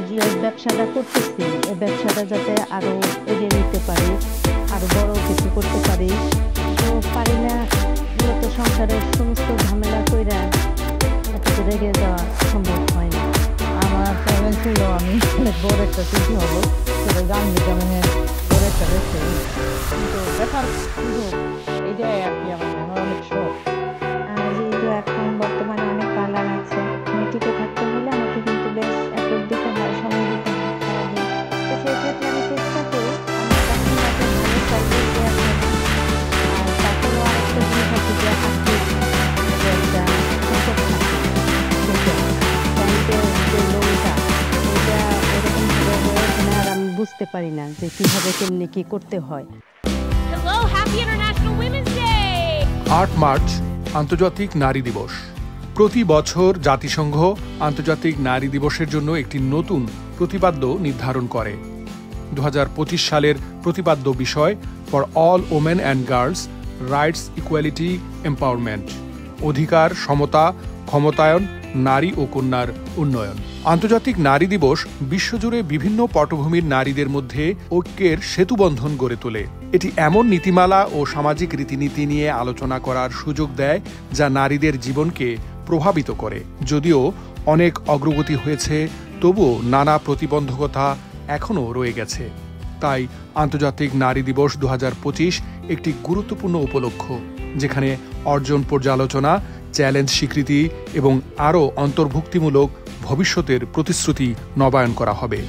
যে ব্যবসাটা করতেছি, এই ব্যবসাটা যাতে আরো এগিয়ে নিতে পারি, আরো বড় কিছু করতে পারি। তো পারি না, মূলত সংসারের সমস্ত ঝামেলা কইরা এত রেগে যাওয়া সম্ভব হয় না। আমার চ্যালেঞ্জ ছিল আমি অনেক বড় একটা শিল্পী হবো, সেটা গান বিজ্ঞানে বড় একটা রেখে, কিন্তু দেখার সুযোগ এটাই আর কি আমার অনেক শখ। যেহেতু এখন বর্তমানে অনেক পার্লার আছে, আমি টিকে থাকতে হলে আমাকে কিন্তু বেশ এফোর্ট দিতে হয়, সময় দিতে হয়। তো সেক্ষেত্রে আমি চেষ্টা করি আমার কাস্টমারকে ভালো সার্ভিস দেওয়ার জন্য। আর তারপরেও আরেকটা জিনিস আছে যে আর্থিক যে একটা সংকট থাকে, ব্যাংকের যে লোনটা ওইটা ওরকমভাবে হয়ে ওঠে না, আর আমি বুঝতে পারি না যে কীভাবে কেমনি কী করতে হয়। 8 মার্চ আন্তর্জাতিক নারী দিবস। প্রতি বছর জাতিসংঘ আন্তর্জাতিক নারী দিবসের জন্য একটি নতুন প্রতিপাদ্য নির্ধারণ করে। 2025 সালের প্রতিপাদ্য বিষয় for all women and girls, rights, equality, empowerment, অধিকার, সমতা, ক্ষমতায়ন, নারী ও কন্যার উন্নয়ন। আন্তর্জাতিক নারী দিবস বিশ্বজুড়ে বিভিন্ন পটভূমির নারীদের মধ্যে ঐক্যের সেতুবন্ধন গড়ে তোলে। এটি এমন নীতিমালা ও সামাজিক রীতিনীতি নিয়ে আলোচনা করার সুযোগ দেয় যা নারীদের জীবনকে প্রভাবিত করে। যদিও অনেক অগ্রগতি হয়েছে, তবুও নানা প্রতিবন্ধকতা এখনও রয়ে গেছে। তাই আন্তর্জাতিক নারী দিবস 2025 একটি গুরুত্বপূর্ণ উপলক্ষ, যেখানে অর্জন পর্যালোচনা, চ্যালেঞ্জ স্বীকৃতি এবং আরও অন্তর্ভুক্তিমূলক ভবিষ্যতের প্রতিশ্রুতি নবায়ন করা হবে।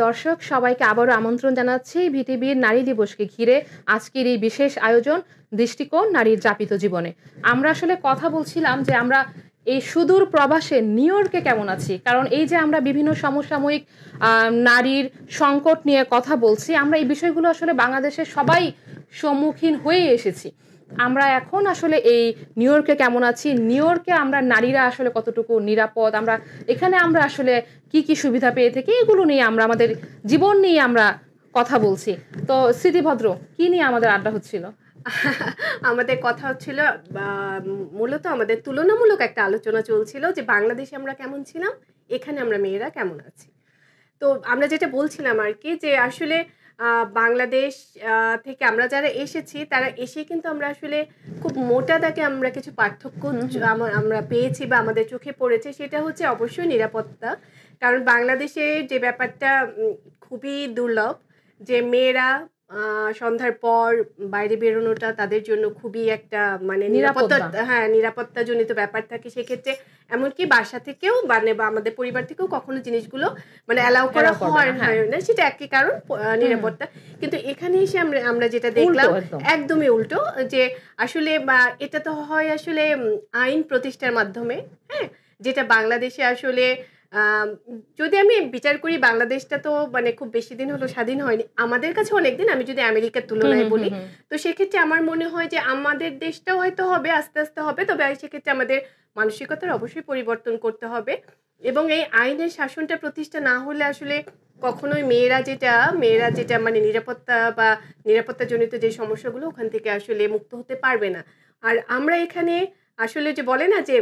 দর্শক সবাইকে আবারও আমন্ত্রণ জানাচ্ছি ভিটিভির নারী দিবসকে ঘিরে আজকের এই বিশেষ আয়োজন দৃষ্টিকোণ নারীর যাপিত জীবনে। আমরা আসলে কথা বলছিলাম যে আমরা এই সুদূর প্রবাসে নিউ ইয়র্কে কেমন আছি, কারণ এই যে আমরা বিভিন্ন সমসাময়িক নারীর সংকট নিয়ে কথা বলছি, আমরা এই বিষয়গুলো আসলে বাংলাদেশে সবাই সম্মুখীন হয়ে এসেছি। আমরা এখন আসলে এই নিউ ইয়র্কে কেমন আছি, নিউ ইয়র্কে আমরা নারীরা আসলে কতটুকু নিরাপদ, আমরা এখানে আমরা আসলে কি কি সুবিধা পেয়ে থাকি, এগুলো নিয়ে আমরা আমাদের জীবন নিয়ে আমরা কথা বলছি। তো স্মৃতিভদ্র, কি নিয়ে আমাদের আড্ডা হচ্ছিল? আমাদের কথা হচ্ছিল মূলত আমাদের তুলনামূলক একটা আলোচনা চলছিল যে বাংলাদেশে আমরা কেমন ছিলাম, এখানে আমরা মেয়েরা কেমন আছি। তো আমরা যেটা বলছিলাম আর কি, যে আসলে বাংলাদেশ থেকে আমরা যারা এসেছি তারা এসে কিন্তু আমরা আসলে খুব মোটা দাগে আমরা কিছু পার্থক্য আমরা পেয়েছি বা আমাদের চোখে পড়েছে। সেটা হচ্ছে অবশ্যই নিরাপত্তা। কারণ বাংলাদেশে যে ব্যাপারটা খুবই দুর্লভ, যে মেয়েরা সন্ধ্যার পর বাইরে বেরোনোটা তাদের জন্য খুবই একটা মানে নিরাপত্তাজনিত ব্যাপার থাকে। সেক্ষেত্রে এমনকি বাসা থেকেও মানে বা আমাদের পরিবার থেকেও কখনো জিনিসগুলো মানে অ্যালাউ করা হয় না, সেটা একই কারণ, নিরাপত্তা। কিন্তু এখানে এসে আমরা যেটা দেখলাম একদমই উল্টো, যে আসলে এটা তো হয় আসলে আইন প্রতিষ্ঠার মাধ্যমে, হ্যাঁ, যেটা বাংলাদেশে আসলে যদি আমি বিচার করি, বাংলাদেশটা তো মানে খুব বেশি দিন হলো স্বাধীন হয়নি, আমাদের কাছে অনেকদিন, আমি যদি আমেরিকার তুলনায় বলি। তো সেক্ষেত্রে আমার মনে হয় যে আমাদের দেশটাও হয়তো হবে, আস্তে আস্তে হবে, তবে সেক্ষেত্রে আমাদের মানসিকতার অবশ্যই পরিবর্তন করতে হবে। এবং এই আইনের শাসনটা প্রতিষ্ঠা না হলে আসলে কখনোই মেয়েরা যেটা মানে নিরাপত্তাজনিত যে সমস্যাগুলো, ওখান থেকে আসলে মুক্ত হতে পারবে না। আর আমরা এখানে আসলে যে বলে না যে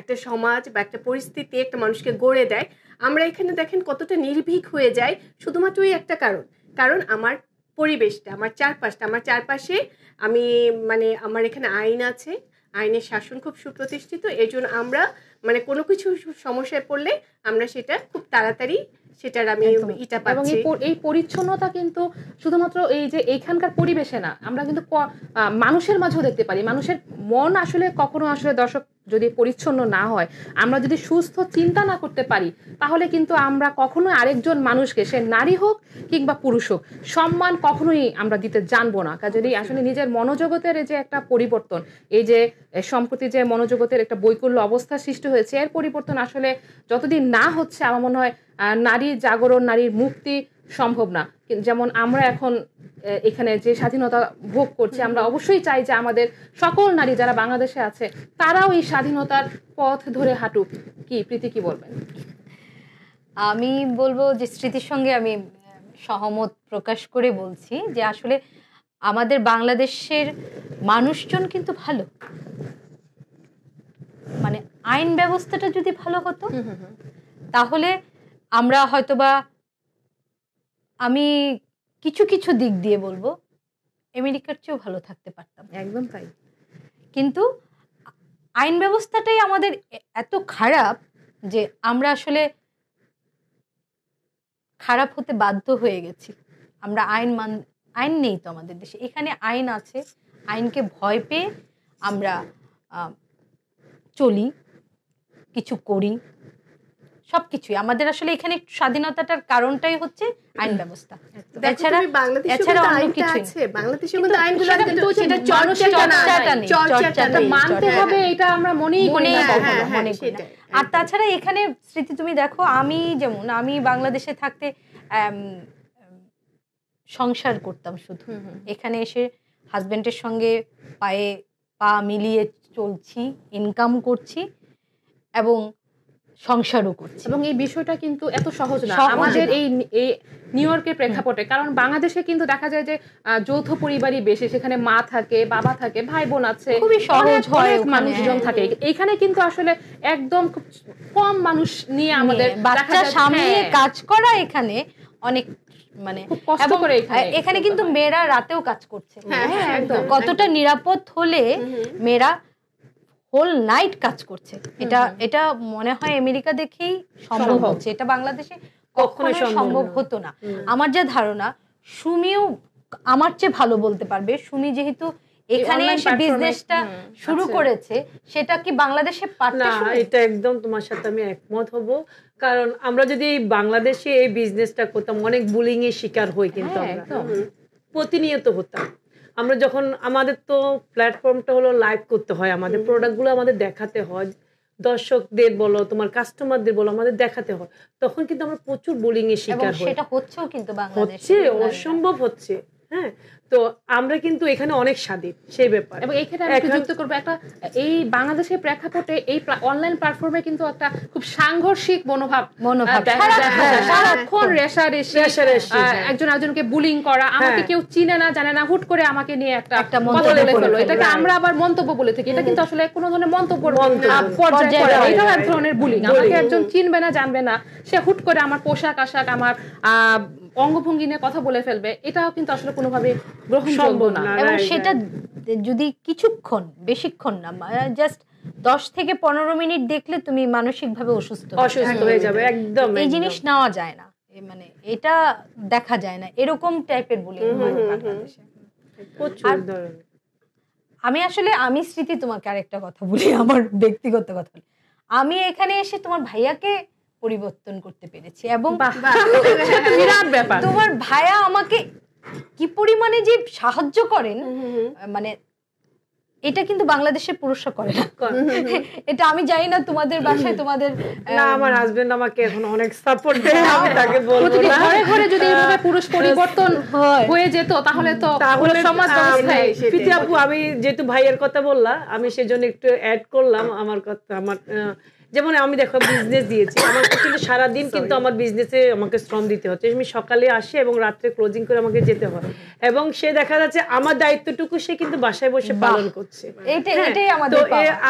একটা সমাজ বা একটা পরিস্থিতি একটা মানুষকে গড়ে দেয়, আমরা এখানে দেখেন কতটা নির্ভীক হয়ে যায় শুধুমাত্র ওই একটা কারণ আমার পরিবেশটা, আমার চারপাশে আমি মানে আমার এখানে আইন আছে, আইনের শাসন খুব সুপ্রতিষ্ঠিত। এর জন্য আমরা মানে কোনো কিছু সমস্যায় পড়লে আমরা সেটা খুব তাড়াতাড়ি সেটার আমি ইটা পাচ্ছি। এবং এই পরিচ্ছন্নতা কিন্তু শুধুমাত্র এই যে এইখানকার পরিবেশে না, আমরা কিন্তু মানুষের মাঝেও দেখতে পারি। মানুষের মন আসলে কখনো আসলে দর্শক যদি পরিচ্ছন্ন না হয়, আমরা যদি সুস্থ চিন্তা না করতে পারি, তাহলে কিন্তু আমরা কখনোই আরেকজন মানুষকে, সে নারী হোক কিংবা পুরুষ হোক, সম্মান কখনোই আমরা দিতে জানবো না। যদি আসলে নিজের মনোজগতের যে একটা পরিবর্তন, এই যে সম্প্রতি যে মনোজগতের একটা বৈকল্য অবস্থা সৃষ্টি হয়েছে, এর পরিবর্তন আসলে যতদিন না হচ্ছে, আমার মনে হয় নারীর জাগরণ, নারীর মুক্তি সম্ভব না। যেমন আমরা এখন এখানে যে স্বাধীনতা ভোগ করছি, আমরা অবশ্যই চাই যে আমাদের সকল নারী যারা বাংলাদেশে আছে তারাও এই স্বাধীনতার পথ ধরে হাঁটুক। কি প্রীতি, কি বলবেন? আমি বলবো যে স্মৃতির সঙ্গে আমি সহমত প্রকাশ করে বলছি যে আসলে আমাদের বাংলাদেশের মানুষজন কিন্তু ভালো, মানে আইন ব্যবস্থাটা যদি ভালো হতো তাহলে আমরা হয়তোবা, আমি কিছু কিছু দিক দিয়ে বলবো আমেরিকার চেয়েও ভালো থাকতে পারতাম। একদম তাই। কিন্তু আইন ব্যবস্থাটাই আমাদের এত খারাপ যে আমরা আসলে খারাপ হতে বাধ্য হয়ে গেছি। আমরা আইন নেই তো আমাদের দেশে, এখানে আইন আছে, আইনকে ভয় পেয়ে আমরা চলি, কিছু করি, সবকিছুই আমাদের আসলে এখানে স্বাধীনতাটার কারণটাই হচ্ছে আইন ব্যবস্থা। এছাড়া অন্য কিছু মানতে হবে, এটা আমরা মনে করি। আর তাছাড়া এখানে স্মৃতি তুমি দেখো, আমি বাংলাদেশে থাকতে সংসার করতাম শুধু, এখানে এসে হাজবেন্ডের সঙ্গে পায়ে পা মিলিয়ে চলছি, ইনকাম করছি এবং সংসারও করছি। এবং এই বিষয়টা কিন্তু এত সহজ না আমাদের এই নিউ ইয়র্কের প্রেক্ষাপটে, কারণ বাংলাদেশে কিন্তু দেখা যায় যে যৌথ পরিবারই বেশি, সেখানে মা থাকে, বাবা থাকে, ভাই বোন আছে, খুবই সহজ হয়, মানুষজন থাকে। এইখানে কিন্তু আসলে একদম কম মানুষ নিয়ে আমাদের বাচ্চা সামনে কাজ করা এখানে অনেক মানে কষ্ট করে। এখানে কিন্তু মেয়েরা রাতেও কাজ করছে, কতটা নিরাপদ হলে মেয়েরা হোল নাইট কাজ করছে, এটা মনে হয় আমেরিকা দেখেই সম্ভব হচ্ছে, এটা বাংলাদেশে কখনো সম্ভব হতো না। আমার যা ধারণা, সুমিও আমার চেয়ে ভালো বলতে পারবে, সুমি যেহেতু এখানে এসে বিজনেসটা শুরু করেছে, সেটা কি বাংলাদেশে পারত না? এটা একদম তোমার সাথে আমি একমত হব, কারণ আমরা যদি বাংলাদেশে এই বিজনেসটা করতাম, অনেক বুলিং এর শিকার হই, কিন্তু আমরা প্রতিনিয়ত হতাম। আমরা যখন, আমাদের তো প্ল্যাটফর্মটা হলো লাইভ করতে হয়, আমাদের প্রোডাক্টগুলো আমাদের দেখাতে হয়, দর্শকদের বলো, তোমার কাস্টমারদের বলো, আমাদের দেখাতে হয়, তখন কিন্তু আমরা প্রচুর বুলিং এর শিকার হই। সেটা হচ্ছেও কিন্তু হচ্ছে, অসম্ভব হচ্ছে। হ্যাঁ, তো আমরা কিন্তু এখানে অনেক স্বাধীন সেই ব্যাপার। এবং এখানে আমি যুক্ত করবো একটা, এই বাংলাদেশের প্রেক্ষাপটে এই অনলাইন প্ল্যাটফর্মে কিন্তু একটা খুব সাংঘর্ষিক মনোভাব সারাক্ষণ রেষারেষি, একজন একজনকে বুলিং করা, আমাকে কেউ চিনে না জানে না, হুট করে আমাকে নিয়ে একটা কথা বলে ফেললো, এটাকে আমরা আবার মন্তব্য বলে থাকি। এটা কিন্তু আসলে কোনো ধরনের মন্তব্য পর্যায়ে পড়ে না, এটাও এক ধরনের বুলিং। আমাকে একজন চিনবে না জানবে না, সে হুট করে আমার পোশাক আশাক আমার অঙ্গভঙ্গি নিয়ে কথা বলে ফেলবে, এটাও কিন্তু আসলে কোনোভাবে গ্রহণযোগ্য না। এবং সেটা যদি কিছুক্ষণ, বেশিক্ষণ না, জাস্ট 10 থেকে 15 মিনিট দেখলে তুমি মানসিকভাবে অসুস্থ হয়ে যাবে। একদম এই জিনিস নেওয়া যায় না, মানে এটা দেখা যায় না, এরকম টাইপের বুলিং হয় বাংলাদেশে। আমি স্মৃতি তোমাকে আরেকটা কথা বলি, আমার ব্যক্তিগত কথা বলি। আমি এখানে এসে তোমার ভাইয়াকে পরিবর্তন করতে পেরেছি, এবং বিরাট ব্যাপার। তোমার ভাইয়া আমাকে কি পরিমাণে যে সাহায্য করেন, মানে এটা কিন্তু বাংলাদেশের পুরুষরা করে না। এটা আমি জানি না তোমাদের বাসায় তোমাদের না, আমার হাজবেন্ড আমাকে এখন অনেক সাপোর্ট দেয়, আমি তাকে বলবো না। ঘরে ঘরে যদি এইভাবে পুরুষ পরিবর্তন হয়ে যেত তাহলে তো সমাজ ব্যবস্থায়। প্রীতি আপু, আমি যেহেতু ভাইয়ের কথা বললা, আমি সেজন্য একটু অ্যাড করলাম আমার কথা। আমার যেমন আমি দেখো বিজনেস দিয়েছি, আমাকে কিন্তু সারাদিন কিন্তু আমার বিজনেসে আমাকে শ্রম দিতে হচ্ছে। আমি সকালে আসি এবং রাত্রে ক্লোজিং করে আমাকে যেতে হয়, এবং সে দেখা যাচ্ছে আমার দায়িত্বটুকু সে কিন্তু বাসায় বসে পালন করছে। তো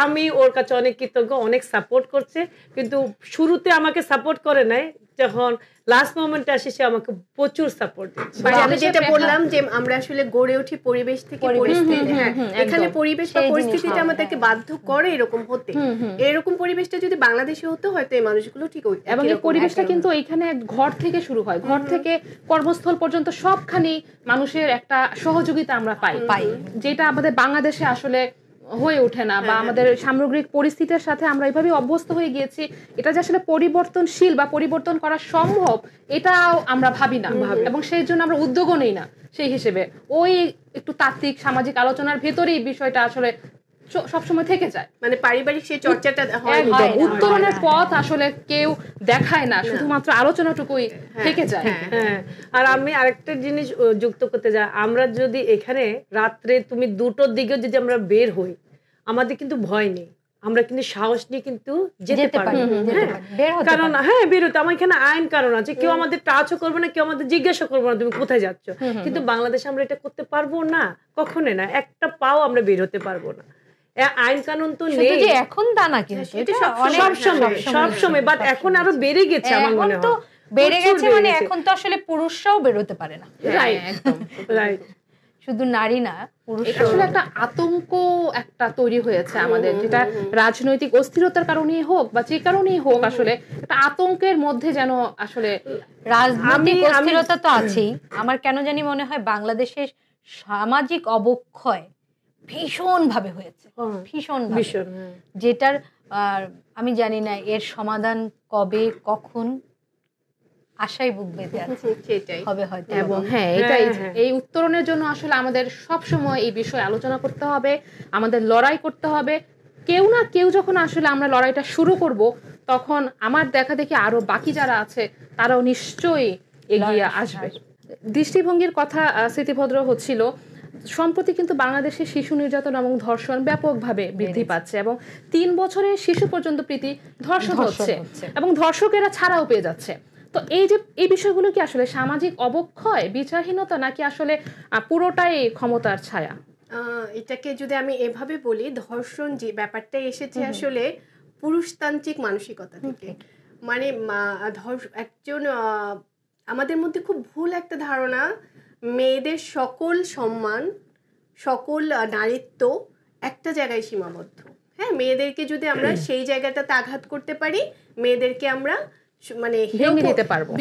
আমি ওর কাছে অনেক কৃতজ্ঞ, অনেক সাপোর্ট করছে। কিন্তু শুরুতে আমাকে সাপোর্ট করে নাই, যখন লাস্ট মোমেন্টে আসি সে আমাকে প্রচুর সাপোর্ট দিচ্ছে। আমি যেটা বললাম যে আমরা আসলে গড়ে উঠি পরিবেশ থেকে পরিস্থিতি। এখানে পরিবেশ বা পরিস্থিতিটা আমাদেরকে বাধ্য করে এরকম হতে। এরকম পরিবেশটা যদি বাংলাদেশে হতো হয়তো এই মানুষগুলো ঠিক হতো। এবং এই পরিবেশটা কিন্তু এখানে ঘর থেকে শুরু হয়, ঘর থেকে কর্মস্থল পর্যন্ত সবখানি মানুষের একটা সহযোগিতা আমরা পাই, যেটা আমাদের বাংলাদেশে আসলে হয়ে ওঠে না, বা আমাদের সামগ্রিক পরিস্থিতির সাথে আমরা এইভাবে অভ্যস্ত হয়ে গিয়েছি। এটা যে আসলে পরিবর্তনশীল বা পরিবর্তন করা সম্ভব এটাও আমরা ভাবি না, এবং সেই জন্য আমরা উদ্যোগও নেই না। সেই হিসেবে ওই একটু তাত্ত্বিক সামাজিক আলোচনার ভেতরেই বিষয়টা আসলে সবসময় থেকে যায়, মানে পারিবারিক সেই চর্চাটা উত্তরণের পথ আসলে কেউ দেখায় না, শুধুমাত্র আলোচনাটুকুই থেকে যায়। আর আমি আরেকটা জিনিস যুক্ত করতে যাই, আমরা যদি এখানে রাত্রে তুমি 2টোর দিকে যদি আমরা বের হই, আমাদের কিন্তু ভয় নেই, আমরা কিন্তু সাহস নিয়ে কিন্তু যেতে পারবো। কারণ বেরোতে আমার এখানে আইন কারণ আছে, কেউ আমাদের টাচও করবে না, কেউ আমাদের জিজ্ঞাসা করবো না তুমি কোথায় যাচ্ছ। কিন্তু বাংলাদেশে আমরা এটা করতে পারবো না, কখনোই না, একটা পাও আমরা বের হতে পারবো না। আইন কানুন তো নেই এখন, তা না কিন্তু সবসময়, বাট এখন আরো বেড়ে গেছে আমার মনে হয়। বেড়ে গেছে মানে এখন তো আসলে পুরুষরাও বেরোতে পারে না, রাইট, শুধু নারী না, এটা আসলে একটা আতঙ্ক একটা তৈরি হয়েছে আমাদের, যেটা রাজনৈতিক অস্থিরতার কারণেই হোক বা যে কারণেই হোক, আসলে একটা আতঙ্কের মধ্যে যেন আসলে রাজনৈতিক অস্থিরতা তো আছেই। আমার কেন জানি মনে হয় বাংলাদেশের সামাজিক অবক্ষয় ভীষণ ভাবে হয়েছে, ভীষণ, যেটার আমি জানি না এর সমাধান কবে কখন, আশায় বুক বেঁধে আছে, সেটাই হবে হয়তো। এবং এই উত্তরণের জন্য আসলে আমাদের সব সময় এই বিষয়ে আলোচনা করতে হবে, আমাদের লড়াই করতে হবে। কেউ না কেউ যখন আসলে আমরা লড়াইটা শুরু করব, তখন আমার দেখা দেখি আরো বাকি যারা আছে তারাও নিশ্চয়ই এগিয়ে আসবে। দৃষ্টিভঙ্গির কথা স্মৃতিভদ্র হচ্ছিল, সম্প্রতি কিন্তু বাংলাদেশে শিশু নির্যাতন এবং ধর্ষণ ব্যাপকভাবে বৃদ্ধি পাচ্ছে, এবং 3 বছরের শিশু পর্যন্ত ধর্ষণ হচ্ছে, এবং ধর্ষকেরা ছাড়াও পেয়ে যাচ্ছে। তো এই বিষয়গুলো কি আসলে সামাজিক অবক্ষয়, বিচারহীনতা, নাকি আসলে পুরোটাই ক্ষমতার ছায়া? এটাকে যদি আমি এভাবে বলি, ধর্ষণ যে ব্যাপারটা এসেছে আসলে পুরুষতান্ত্রিক মানসিকতা থেকে। মানে একজন আমাদের মধ্যে খুব ভুল একটা ধারণা, মেয়েদের সকল সম্মান, সকল নারীত্ব একটা জায়গায় সীমাবদ্ধ। মেয়েদেরকে যদি আমরা সেই জায়গাটাতে আঘাত করতে পারি, মেয়েদেরকে আমরা মানে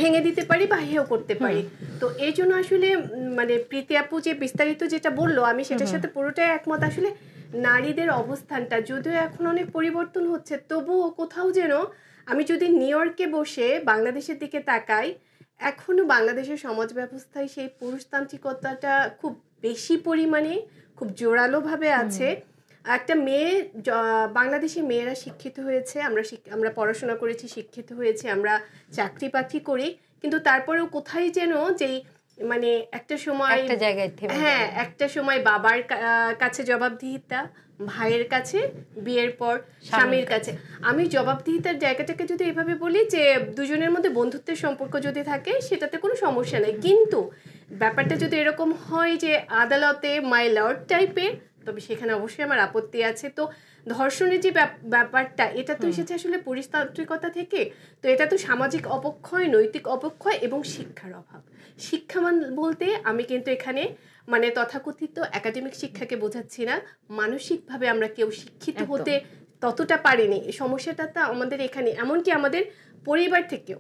ভেঙে দিতে পারি বা হেয় করতে পারি। তো এই জন্য আসলে মানে প্রীতি আপু যে বিস্তারিত যেটা বললো, আমি সেটার সাথে পুরোটাই একমত। আসলে নারীদের অবস্থানটা যদিও এখন অনেক পরিবর্তন হচ্ছে, তবুও কোথাও যেন আমি যদি নিউ ইয়র্কে বসে বাংলাদেশের দিকে তাকাই, এখনো বাংলাদেশের সমাজ ব্যবস্থায় সেই পুরুষতান্ত্রিকতাটা খুব বেশি পরিমাণে, খুব জোরালোভাবে আছে। একটা মেয়ে বাংলাদেশি মেয়েরা শিক্ষিত হয়েছে, আমরা পড়াশোনা করেছি, শিক্ষিত হয়েছে, আমরা চাকরি বাকরি করি, কিন্তু তারপরেও কোথায় যেন যেই মানে একটা সময় একটা জায়গায় হ্যাঁ একটা সময় বাবার কাছে জবাবদিহিতা, ভাইয়ের কাছে, বিয়ের পর স্বামীর কাছে। আমি জবাবদিহিতার জায়গাটাকে যদি এভাবে বলি যে দুজনের মধ্যে বন্ধুত্বের সম্পর্ক যদি থাকে সেটাতে কোনো সমস্যা নেই, কিন্তু ব্যাপারটা যদি এরকম হয় যে আদালতে মাই লর্ড টাইপের, তবে সেখানে অবশ্যই আমার আপত্তি আছে। তো ধর্ষণের যে ব্যাপারটা, এটা তো এসেছে আসলে পুরুষতান্ত্রিকতা থেকে, তো এটা তো সামাজিক অবক্ষয়, নৈতিক অবক্ষয় এবং শিক্ষার অভাব। শিক্ষা বলতে আমি কিন্তু এখানে মানে তথাকথিত একাডেমিক শিক্ষাকে বোঝাচ্ছি না, মানসিকভাবে আমরা কেউ শিক্ষিত হতে ততটা পারিনি। সমস্যাটা তো আমাদের এখানে, এমনকি আমাদের পরিবার থেকেও,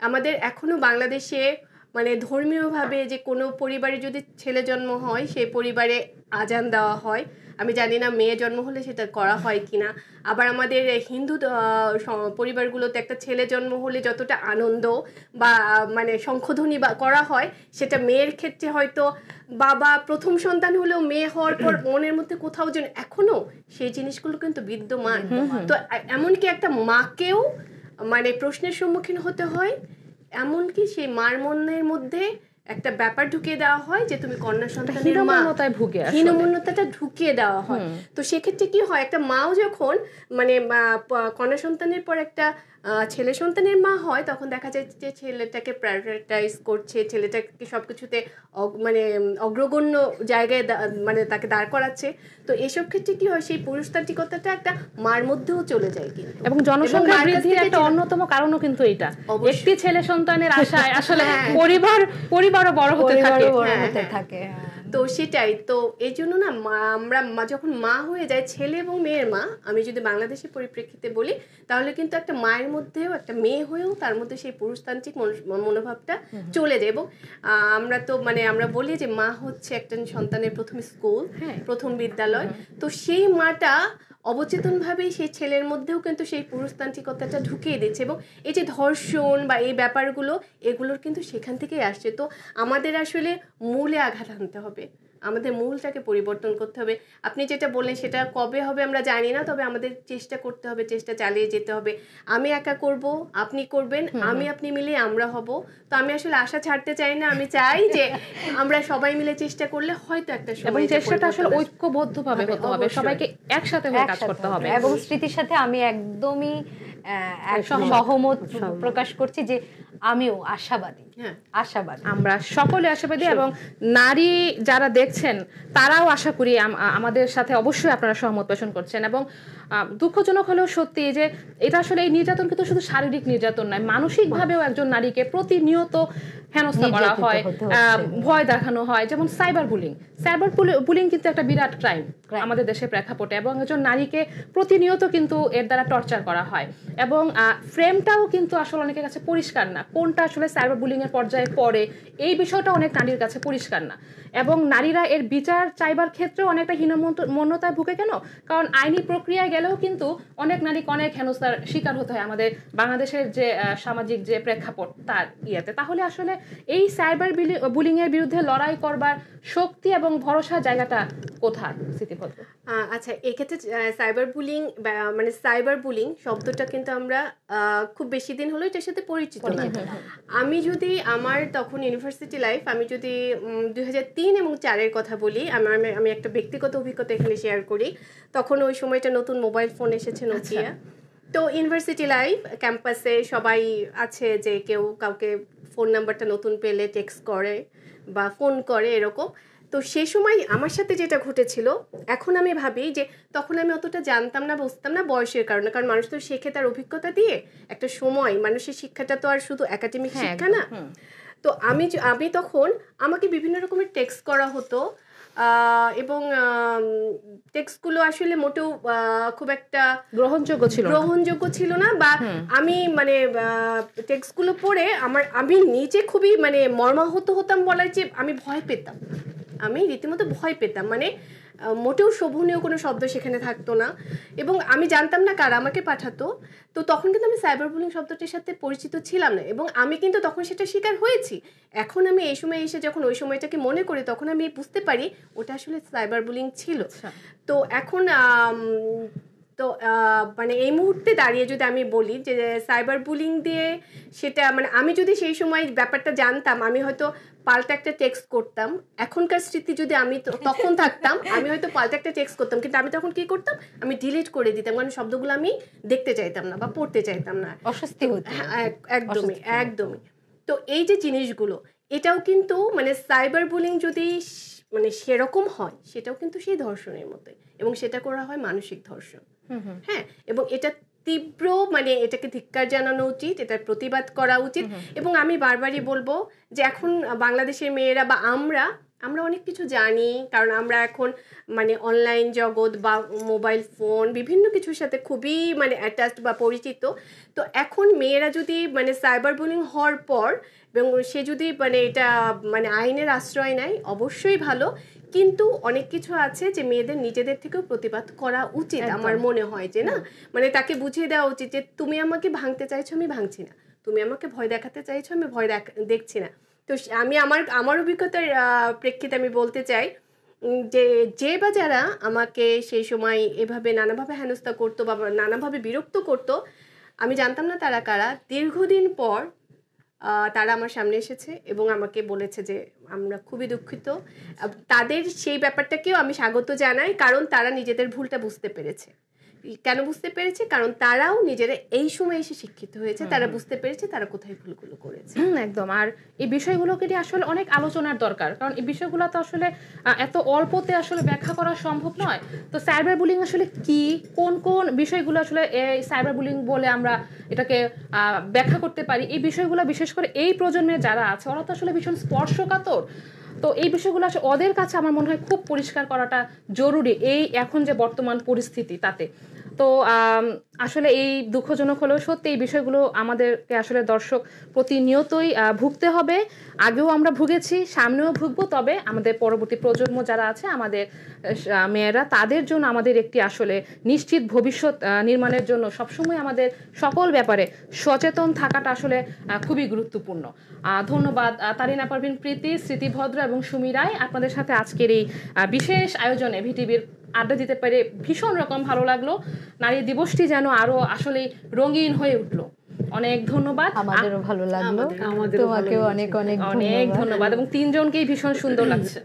আমাদের এখনো বাংলাদেশে মানে ধর্মীয়ভাবে যে কোনো পরিবারে যদি ছেলে জন্ম হয় সেই পরিবারে আজান দেওয়া হয়, আমি জানি না মেয়ে জন্ম হলে সেটা করা হয় কিনা। আবার আমাদের হিন্দু পরিবারগুলোতে একটা ছেলে জন্ম হলে যতটা আনন্দ বা মানে শঙ্খধ্বনি বা করা হয়, সেটা মেয়ের ক্ষেত্রে হয়তো বাবা প্রথম সন্তান হলেও মেয়ে হওয়ার পর মনের মধ্যে কোথাও যেন এখনো সেই জিনিসগুলো কিন্তু বিদ্যমান। তো এমনকি একটা মাকেও মানে প্রশ্নের সম্মুখীন হতে হয়, এমনকি সেই মার মনের মধ্যে একটা ব্যাপার ঢুকিয়ে দেওয়া হয় যে তুমি কন্যা সন্তানের মা, হীনমন্যতাটা ঢুকিয়ে দেওয়া হয়। তো সেক্ষেত্রে কি হয়, একটা মাও যখন মানে কন্যা সন্তানের পর একটা ছেলে সন্তানের মা হয়, তখন দেখা যায় যে ছেলেটাকে প্রায়োরিটাইজ করছে, ছেলেটাকে সবকিছুতে মানে অগ্রগণ্য জায়গায় মানে তাকে দাঁড় করাচ্ছে। তো এসব ক্ষেত্রে কি হয়, সেই পুরুষতান্ত্রিকতাটা একটা মার মধ্যেও চলে যায় কিন্তু, এবং জনসংখ্যা বৃদ্ধির একটা অন্যতম কারণও কিন্তু এটা, একটি ছেলে সন্তানের আশায় আসলে পরিবারও বড় হতে থাকে। তো সেটাই তো, এই জন্য না আমরা যখন মা হয়ে যায়, ছেলে এবং মেয়ের মা, আমি যদি বাংলাদেশের পরিপ্রেক্ষিতে বলি, তাহলে কিন্তু একটা মায়ের মধ্যেও একটা মেয়ে হয়েও তার মধ্যে সেই পুরুষতান্ত্রিক মনোভাবটা চলে যায়। এবং আমরা তো মানে আমরা বলি যে মা হচ্ছে একটা সন্তানের প্রথম স্কুল, প্রথম বিদ্যালয়। তো সেই মাটা অবচেতনভাবেই সেই ছেলের মধ্যেও কিন্তু সেই পুরুষতান্ত্রিকতাটা ঢুকিয়ে দিচ্ছে, এবং এই যে ধর্ষণ বা এই ব্যাপারগুলো, এগুলোর কিন্তু সেখান থেকেই আসছে। তো আমাদের আসলে মূলে আঘাত আনতে হবে, আমাদের মূলটাকে পরিবর্তন করতে হবে। আপনি যেটা বললেন সেটা কবে হবে আমরা জানি না, তবে আমাদের চেষ্টা করতে হবে, চেষ্টা চালিয়ে যেতে হবে। আমি একা করব, আপনি করবেন, আপনি মিলে আমরা হব। তো আমি আসলে আশা ছাড়তে চাই না, আমি চাই যে আমরা সবাই মিলে চেষ্টা করলে হয়তো একটা সময়, এবং চেষ্টাটা আসলে ঐক্যবদ্ধভাবে হতে হবে, সবাইকে একসাথে হয়ে কাজ করতে হবে। এবং স্মৃতির সাথে আমি একদমই সহমত প্রকাশ করছি যে আমিও আশাবাদী। আমরা সকলে আশাবাদী, এবং নারী যারা দেখছেন তারাও আশা করি আমাদের সাথে অবশ্যই আপনারা সহমত পোষণ করছেন। এবং দুঃখজনক হলেও সত্যি যে এটা আসলে এই নির্যাতন কিন্তু শুধু শারীরিক নির্যাতন নয়, মানসিকভাবেও একজন নারীকে প্রতিনিয়ত হেনস্থা করা হয়, ভয় দেখানো হয়। যেমন সাইবার বুলিং কিন্তু একটা বিরাট ক্রাইম আমাদের দেশের প্রেক্ষাপটে, এবং একজন নারীকে প্রতিনিয়ত কিন্তু এর দ্বারা টর্চার করা হয়। এবং ফ্রেমটাও কিন্তু আসলে অনেকের কাছে পরিষ্কার না, কোনটা আসলে সাইবার বুলিং এর পর্যায়ে পড়ে, এই বিষয়টা অনেক নারীর কাছে পরিষ্কার না। এবং নারীরা এর বিচার চাইবার ক্ষেত্রেও অনেকটা হীনমন্যতায় ভুগে। কেন? কারণ আইনি প্রক্রিয়ায় গেলেও কিন্তু অনেক নারীকে অনেক হেনস্থার শিকার হতে হয় আমাদের বাংলাদেশের যে সামাজিক যে প্রেক্ষাপট তার ইয়েতে। তাহলে আসলে এই সাইবার বুলিং এর বিরুদ্ধে লড়াই করবার শক্তি এবং ভরসা জায়গাটা কোথায় স্মৃতিপত্র? আচ্ছা, এক্ষেত্রে সাইবার বুলিং শব্দটা কিন্তু আমরা খুব বেশি দিন হলো এটার সাথে পরিচিত না। আমি যদি আমার তখন ইউনিভার্সিটি লাইফ, আমি যদি 2003 এবং 2004 কথা বলি, আমি একটা ব্যক্তিগত অভিজ্ঞতা এখানে শেয়ার করি। তখন ওই সময়টা নতুন মোবাইল ফোন এসেছে, নোকিয়া। তো ইউনিভার্সিটি লাইফ, ক্যাম্পাসে সবাই আছে যে কেউ কাউকে ফোন নাম্বারটা নতুন পেলে টেক্সট করে বা ফোন করে এরকম। তো সেই সময় আমার সাথে যেটা ঘটেছিল, এখন আমি ভাবি যে তখন আমি অতটা জানতাম না, বুঝতাম না বয়সের কারণে, কারণ মানুষ তো শেখে তার অভিজ্ঞতা দিয়ে। একটা সময় মানুষের শিক্ষাটা তো আর শুধু একাডেমিক শিক্ষা না। তো আমি তখন আমাকে বিভিন্ন রকমের টেক্সট করা হতো, এবং টেক্সটগুলো আসলে মোটেও খুব একটা গ্রহণযোগ্য ছিল না, বা আমি মানে টেক্সটগুলো পড়ে আমি নিজে খুবই মানে মর্মাহত হতাম বলার চেয়ে আমি ভয় পেতাম, আমি রীতিমতো ভয় পেতাম। মানে মোটেও শোভনীয় কোনো শব্দ সেখানে থাকতো না, এবং আমি জানতাম না কারা আমাকে পাঠাতো। তো তখন কিন্তু আমি সাইবার বুলিং শব্দটির সাথে পরিচিত ছিলাম না, এবং আমি কিন্তু তখন সেটা শিকার হয়েছি। এখন আমি এই সময় এসে যখন ওই সময়টাকে মনে করি, তখন আমি বুঝতে পারি ওটা আসলে সাইবার বুলিং ছিল। তো এখন তো মানে এই মুহূর্তে দাঁড়িয়ে যদি আমি বলি যে সাইবার বুলিং দিয়ে সেটা মানে আমি যদি সেই সময় ব্যাপারটা জানতাম, আমি হয়তো পাল্টা একটা টেক্সট করতাম। এখনকার স্মৃতি যদি আমি তখন থাকতাম, আমি হয়তো পাল্টা একটা টেক্সট করতাম, কিন্তু আমি তখন কি করতাম, আমি ডিলিট করে দিতাম, কারণ শব্দগুলো আমি দেখতে চাইতাম না বা পড়তে চাইতাম না, অস্বস্তি হতো। একদমই একদমই। তো এই যে জিনিসগুলো, এটাও কিন্তু মানে সাইবার বুলিং যদি মানে সেরকম হয়, সেটাও কিন্তু সেই ধর্ষণের মতোই, এবং সেটা করা হয় মানসিক ধর্ষণ। হ্যাঁ, এবং এটা তীব্র মানে এটাকে ধিক্কার জানানো উচিত, এটার প্রতিবাদ করা উচিত। এবং আমি বারবারই বলবো যে এখন বাংলাদেশের মেয়েরা বা আমরা অনেক কিছু জানি, কারণ আমরা এখন মানে অনলাইন জগৎ বা মোবাইল ফোন বিভিন্ন কিছুর সাথে খুবই মানে অ্যাটাচড বা পরিচিত। তো এখন মেয়েরা যদি মানে সাইবার বুলিং হওয়ার পর এবং সে যদি মানে এটা মানে আইনের আশ্রয় নেয়, অবশ্যই ভালো। কিন্তু অনেক কিছু আছে যে মেয়েদের নিজেদের থেকেও প্রতিবাদ করা উচিত আমার মনে হয়, যে না মানে তাকে বুঝিয়ে দেওয়া উচিত যে তুমি আমাকে ভাঙতে চাইছো, আমি ভাঙছি না, তুমি আমাকে ভয় দেখাতে চাইছো, আমি ভয় দেখছি না। তো আমি আমার অভিজ্ঞতার প্রেক্ষিতে আমি বলতে চাই যে বা যারা আমাকে সেই সময় এভাবে নানাভাবে হেনস্থা করতো বা নানাভাবে বিরক্ত করতো, আমি জানতাম না তারা কারা। দীর্ঘদিন পর তারা আমার সামনে এসেছে এবং আমাকে বলেছে যে আমরা খুবই দুঃখিত। তাদের সেই ব্যাপারটাকেও আমি স্বাগত জানাই, কারণ তারা নিজেদের ভুলটা বুঝতে পেরেছে। কেন বুঝতে পেরেছে? কারণ তারাও নিজেরা এই সময় এসে শিক্ষিত হয়েছে, তারা বুঝতে পেরেছে তারা কোথায় ভুলগুলো করেছে। একদম। আর এই বিষয়গুলোকে নিয়ে আসলে অনেক আলোচনার দরকার, কারণ এই বিষয়গুলো তো আসলে এত অল্পতে আসলে ব্যাখ্যা করা সম্ভব নয়। তো সাইবার বুলিং আসলে কি, কোন কোন বিষয়গুলো আসলে এই সাইবার বুলিং বলে আমরা এটাকে ব্যাখ্যা করতে পারি, এই বিষয়গুলো বিশেষ করে এই প্রজন্মের যারা আছে ওরা তো আসলে ভীষণ স্পর্শকাতর। তো এই বিষয়গুলো আসলে ওদের কাছে আমার মনে হয় খুব পরিষ্কার করাটা জরুরি এই এখন যে বর্তমান পরিস্থিতি তাতে। তো আসলে এই দুঃখজনক হলেও সত্যি এই বিষয়গুলো আমাদেরকে আসলে দর্শক প্রতিনিয়তই ভুগতে হবে। আগেও আমরা ভুগেছি, সামনেও ভুগবো। তবে আমাদের পরবর্তী প্রজন্ম যারা আছে, আমাদের মেয়েরা, তাদের জন্য আমাদের একটি আসলে নিশ্চিত ভবিষ্যৎ নির্মাণের জন্য সবসময় আমাদের সকল ব্যাপারে সচেতন থাকাটা আসলে খুবই গুরুত্বপূর্ণ। ধন্যবাদ তারিনা পারভিন প্রীতি, স্মৃতিভদ্র এবং সুমি রায়। আপনাদের সাথে আজকের এই বিশেষ আয়োজনে ভিটিভির আড্ডা দিতে পেরে ভীষণ রকম ভালো লাগলো। নারী দিবসটি যেন আরো আসলে রঙিন হয়ে উঠলো। অনেক ধন্যবাদ। আমাদেরও ভালো লাগলো, তোমাকেও অনেক অনেক অনেক ধন্যবাদ। এবং তিনজনকেই ভীষণ সুন্দর লাগছে।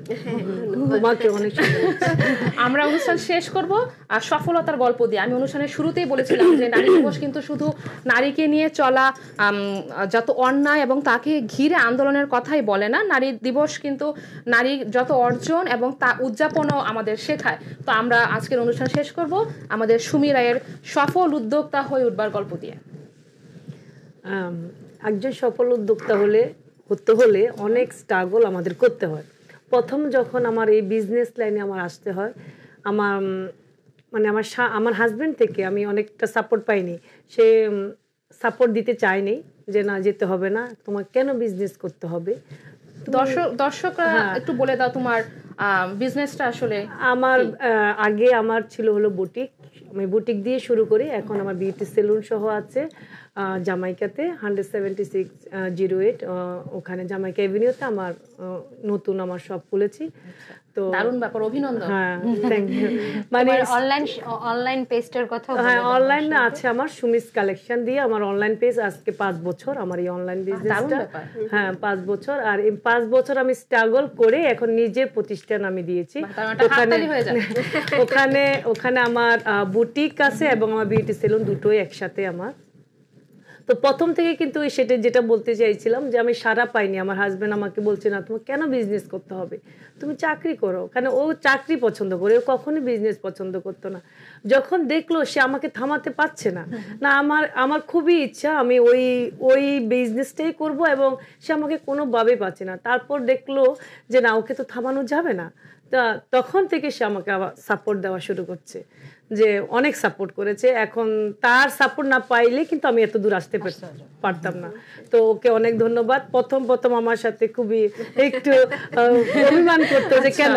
আমরা অনুষ্ঠান শেষ করব সফলতার গল্প দিয়ে। আমি অনুষ্ঠানের শুরুতেই বলেছিলাম যে নারী দিবস কিন্তু শুধু নারীকে নিয়ে চলা যত অন্যায় এবং তাকে ঘিরে আন্দোলনের কথাই বলে না, নারী দিবস কিন্তু নারীর যত অর্জন এবং তা উদযাপনও আমাদের শেখায়। তো আমরা আজকের অনুষ্ঠান শেষ করব আমাদের সুমি রায়ের সফল উদ্যোক্তা হয়ে উঠবার গল্প দিয়ে। একজন সফল উদ্যোক্তা হতে হলে অনেক স্ট্রাগল আমাদের করতে হয়। প্রথম যখন আমার এই বিজনেস লাইনে আমার আসতে হয়, আমার হাজবেন্ড থেকে আমি অনেকটা সাপোর্ট পাইনি। সে সাপোর্ট দিতে চায়নি যে না, যেতে হবে না, তোমার কেন বিজনেস করতে হবে। দর্শকরা একটু বলে দাও তোমার বিজনেসটা আসলে। আগে আমার ছিল হলো বুটিক, আমি বুটিক দিয়ে শুরু করি। এখন আমার বিউটি সেলুন সহ আছে জামাইকাতে 17608 ওখানে জামাইকা এভিনিউতে আমার নতুন আমার শপ খুলেছি। তো দারুণ ব্যাপার, অভিনন্দন। হ্যাঁ, থ্যাংক ইউ। মানে অনলাইন পেজটার কথা। হ্যাঁ, অনলাইন আছে আমার সুমিস কালেকশন দিয়ে আমার অনলাইন পেজ। আজকে 5 বছর আমার এই অনলাইন বিজনেসটা। হ্যাঁ, 5 বছর। আর এই 5 বছর আমি স্ট্রাগল করে এখন নিজের প্রতিষ্ঠান আমি দিয়েছি। ওখানে আমার বুটিক আছে এবং আমার বিউটি সেলুন দুটোই একসাথে আমার। তো প্রথম থেকে কিন্তু সেটা যেটা বলতে চাইছিলাম যে আমি সারা পাইনি। আমার হাজবেন্ড আমাকে বলছে না, তোমার কেন বিজনেস করতে হবে, তুমি চাকরি করো। কারণ ও চাকরি পছন্দ করে, ও কখনোই বিজনেস পছন্দ করতো না। যখন দেখলো সে আমাকে থামাতে পারছে না, আমার খুবই ইচ্ছা আমি ওই বিজনেসটাই করব, এবং সে আমাকে কোনোভাবে পাচ্ছে না। তারপর দেখলো যে না, ওকে তো থামানো যাবে না। তখন থেকে সে আমাকে আবার সাপোর্ট দেওয়া শুরু করছে যে অনেক সাপোর্ট করেছে। এখন তার সাপোর্ট না পাইলে কিন্তু আমি এত দূর আসতে পারতাম না। তো ওকে অনেক ধন্যবাদ। প্রথম আমার সাথে খুবই একটু অভিমান করতো যে কেন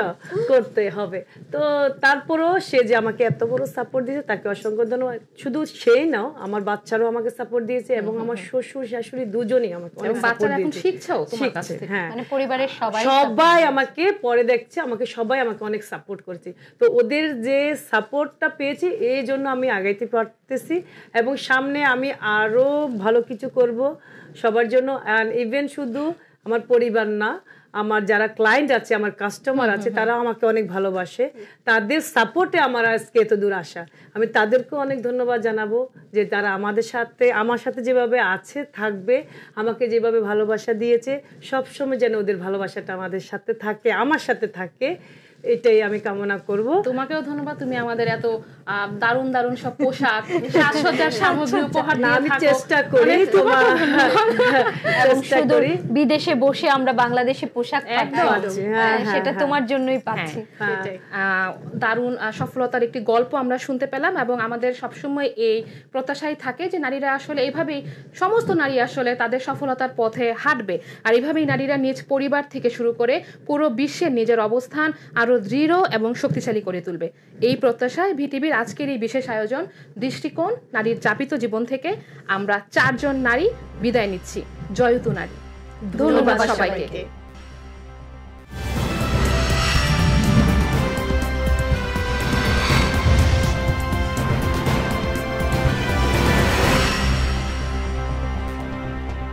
করতে হবে, তো তারপরও সে যে আমাকে এত বড় সাপোর্ট দিয়েছে তাকে অসংখ্য ধন্যবাদ। শুধু সেই নাও, আমার বাচ্চারাও আমাকে সাপোর্ট দিয়েছে এবং আমার শ্বশুর শাশুড়ি দুজনেই আমাকে অনেক সাপোর্ট দিয়েছে। শিখছে, হ্যাঁ, মানে পরিবারের সবাই আমাকে পরে দেখছে, সবাই আমাকে অনেক সাপোর্ট করছে। তো ওদের যে সাপোর্টটা পেয়েছি এই জন্য আমি আগাইতে পারতেছি এবং সামনে আমি আরো ভালো কিছু করব সবার জন্য। অ্যান্ড ইভেন শুধু আমার পরিবার না, আমার যারা ক্লায়েন্ট আছে, আমার কাস্টমার আছে, তারা আমাকে অনেক ভালোবাসে। তাদের সাপোর্টে আমার আজকে এত দূর আসা। আমি তাদেরকেও অনেক ধন্যবাদ জানাবো যে তারা আমার সাথে যেভাবে আছে থাকবে, আমাকে যেভাবে ভালোবাসা দিয়েছে, সবসময় যেন ওদের ভালোবাসাটা আমাদের সাথে থাকে, আমার সাথে থাকে, এটাই আমি কামনা করব। তোমাকেও ধন্যবাদ, তুমি আমাদের এত দারুণ দারুণ সব পোশাক, সাজসজ্জার সামগ্রী উপহার দিয়ে আমি চেষ্টা করি তোমার বিদেশে বসে আমরা বাংলাদেশে পোশাক পাচ্ছি, সেটা তোমার জন্যই পাচ্ছি। দারুণ সফলতার একটি গল্প আমরা শুনতে পেলাম এবং আমাদের সবসময় এই প্রত্যাশাই থাকে যে নারীরা আসলে এইভাবেই, সমস্ত নারী আসলে তাদের সফলতার পথে হাঁটবে, আর এইভাবেই নারীরা নিজ পরিবার থেকে শুরু করে পুরো বিশ্বে নিজের অবস্থান আরো দৃঢ় এবং শক্তিশালী করে তুলবে। এই প্রত্যাশায় ভিটিভির আজকের এই বিশেষ আয়োজন দৃষ্টিকোণ নারীর যাপিত জীবন থেকে আমরা 4 জন নারী বিদায় নিচ্ছি। জয়তু নারী। ধন্যবাদ সবাইকে।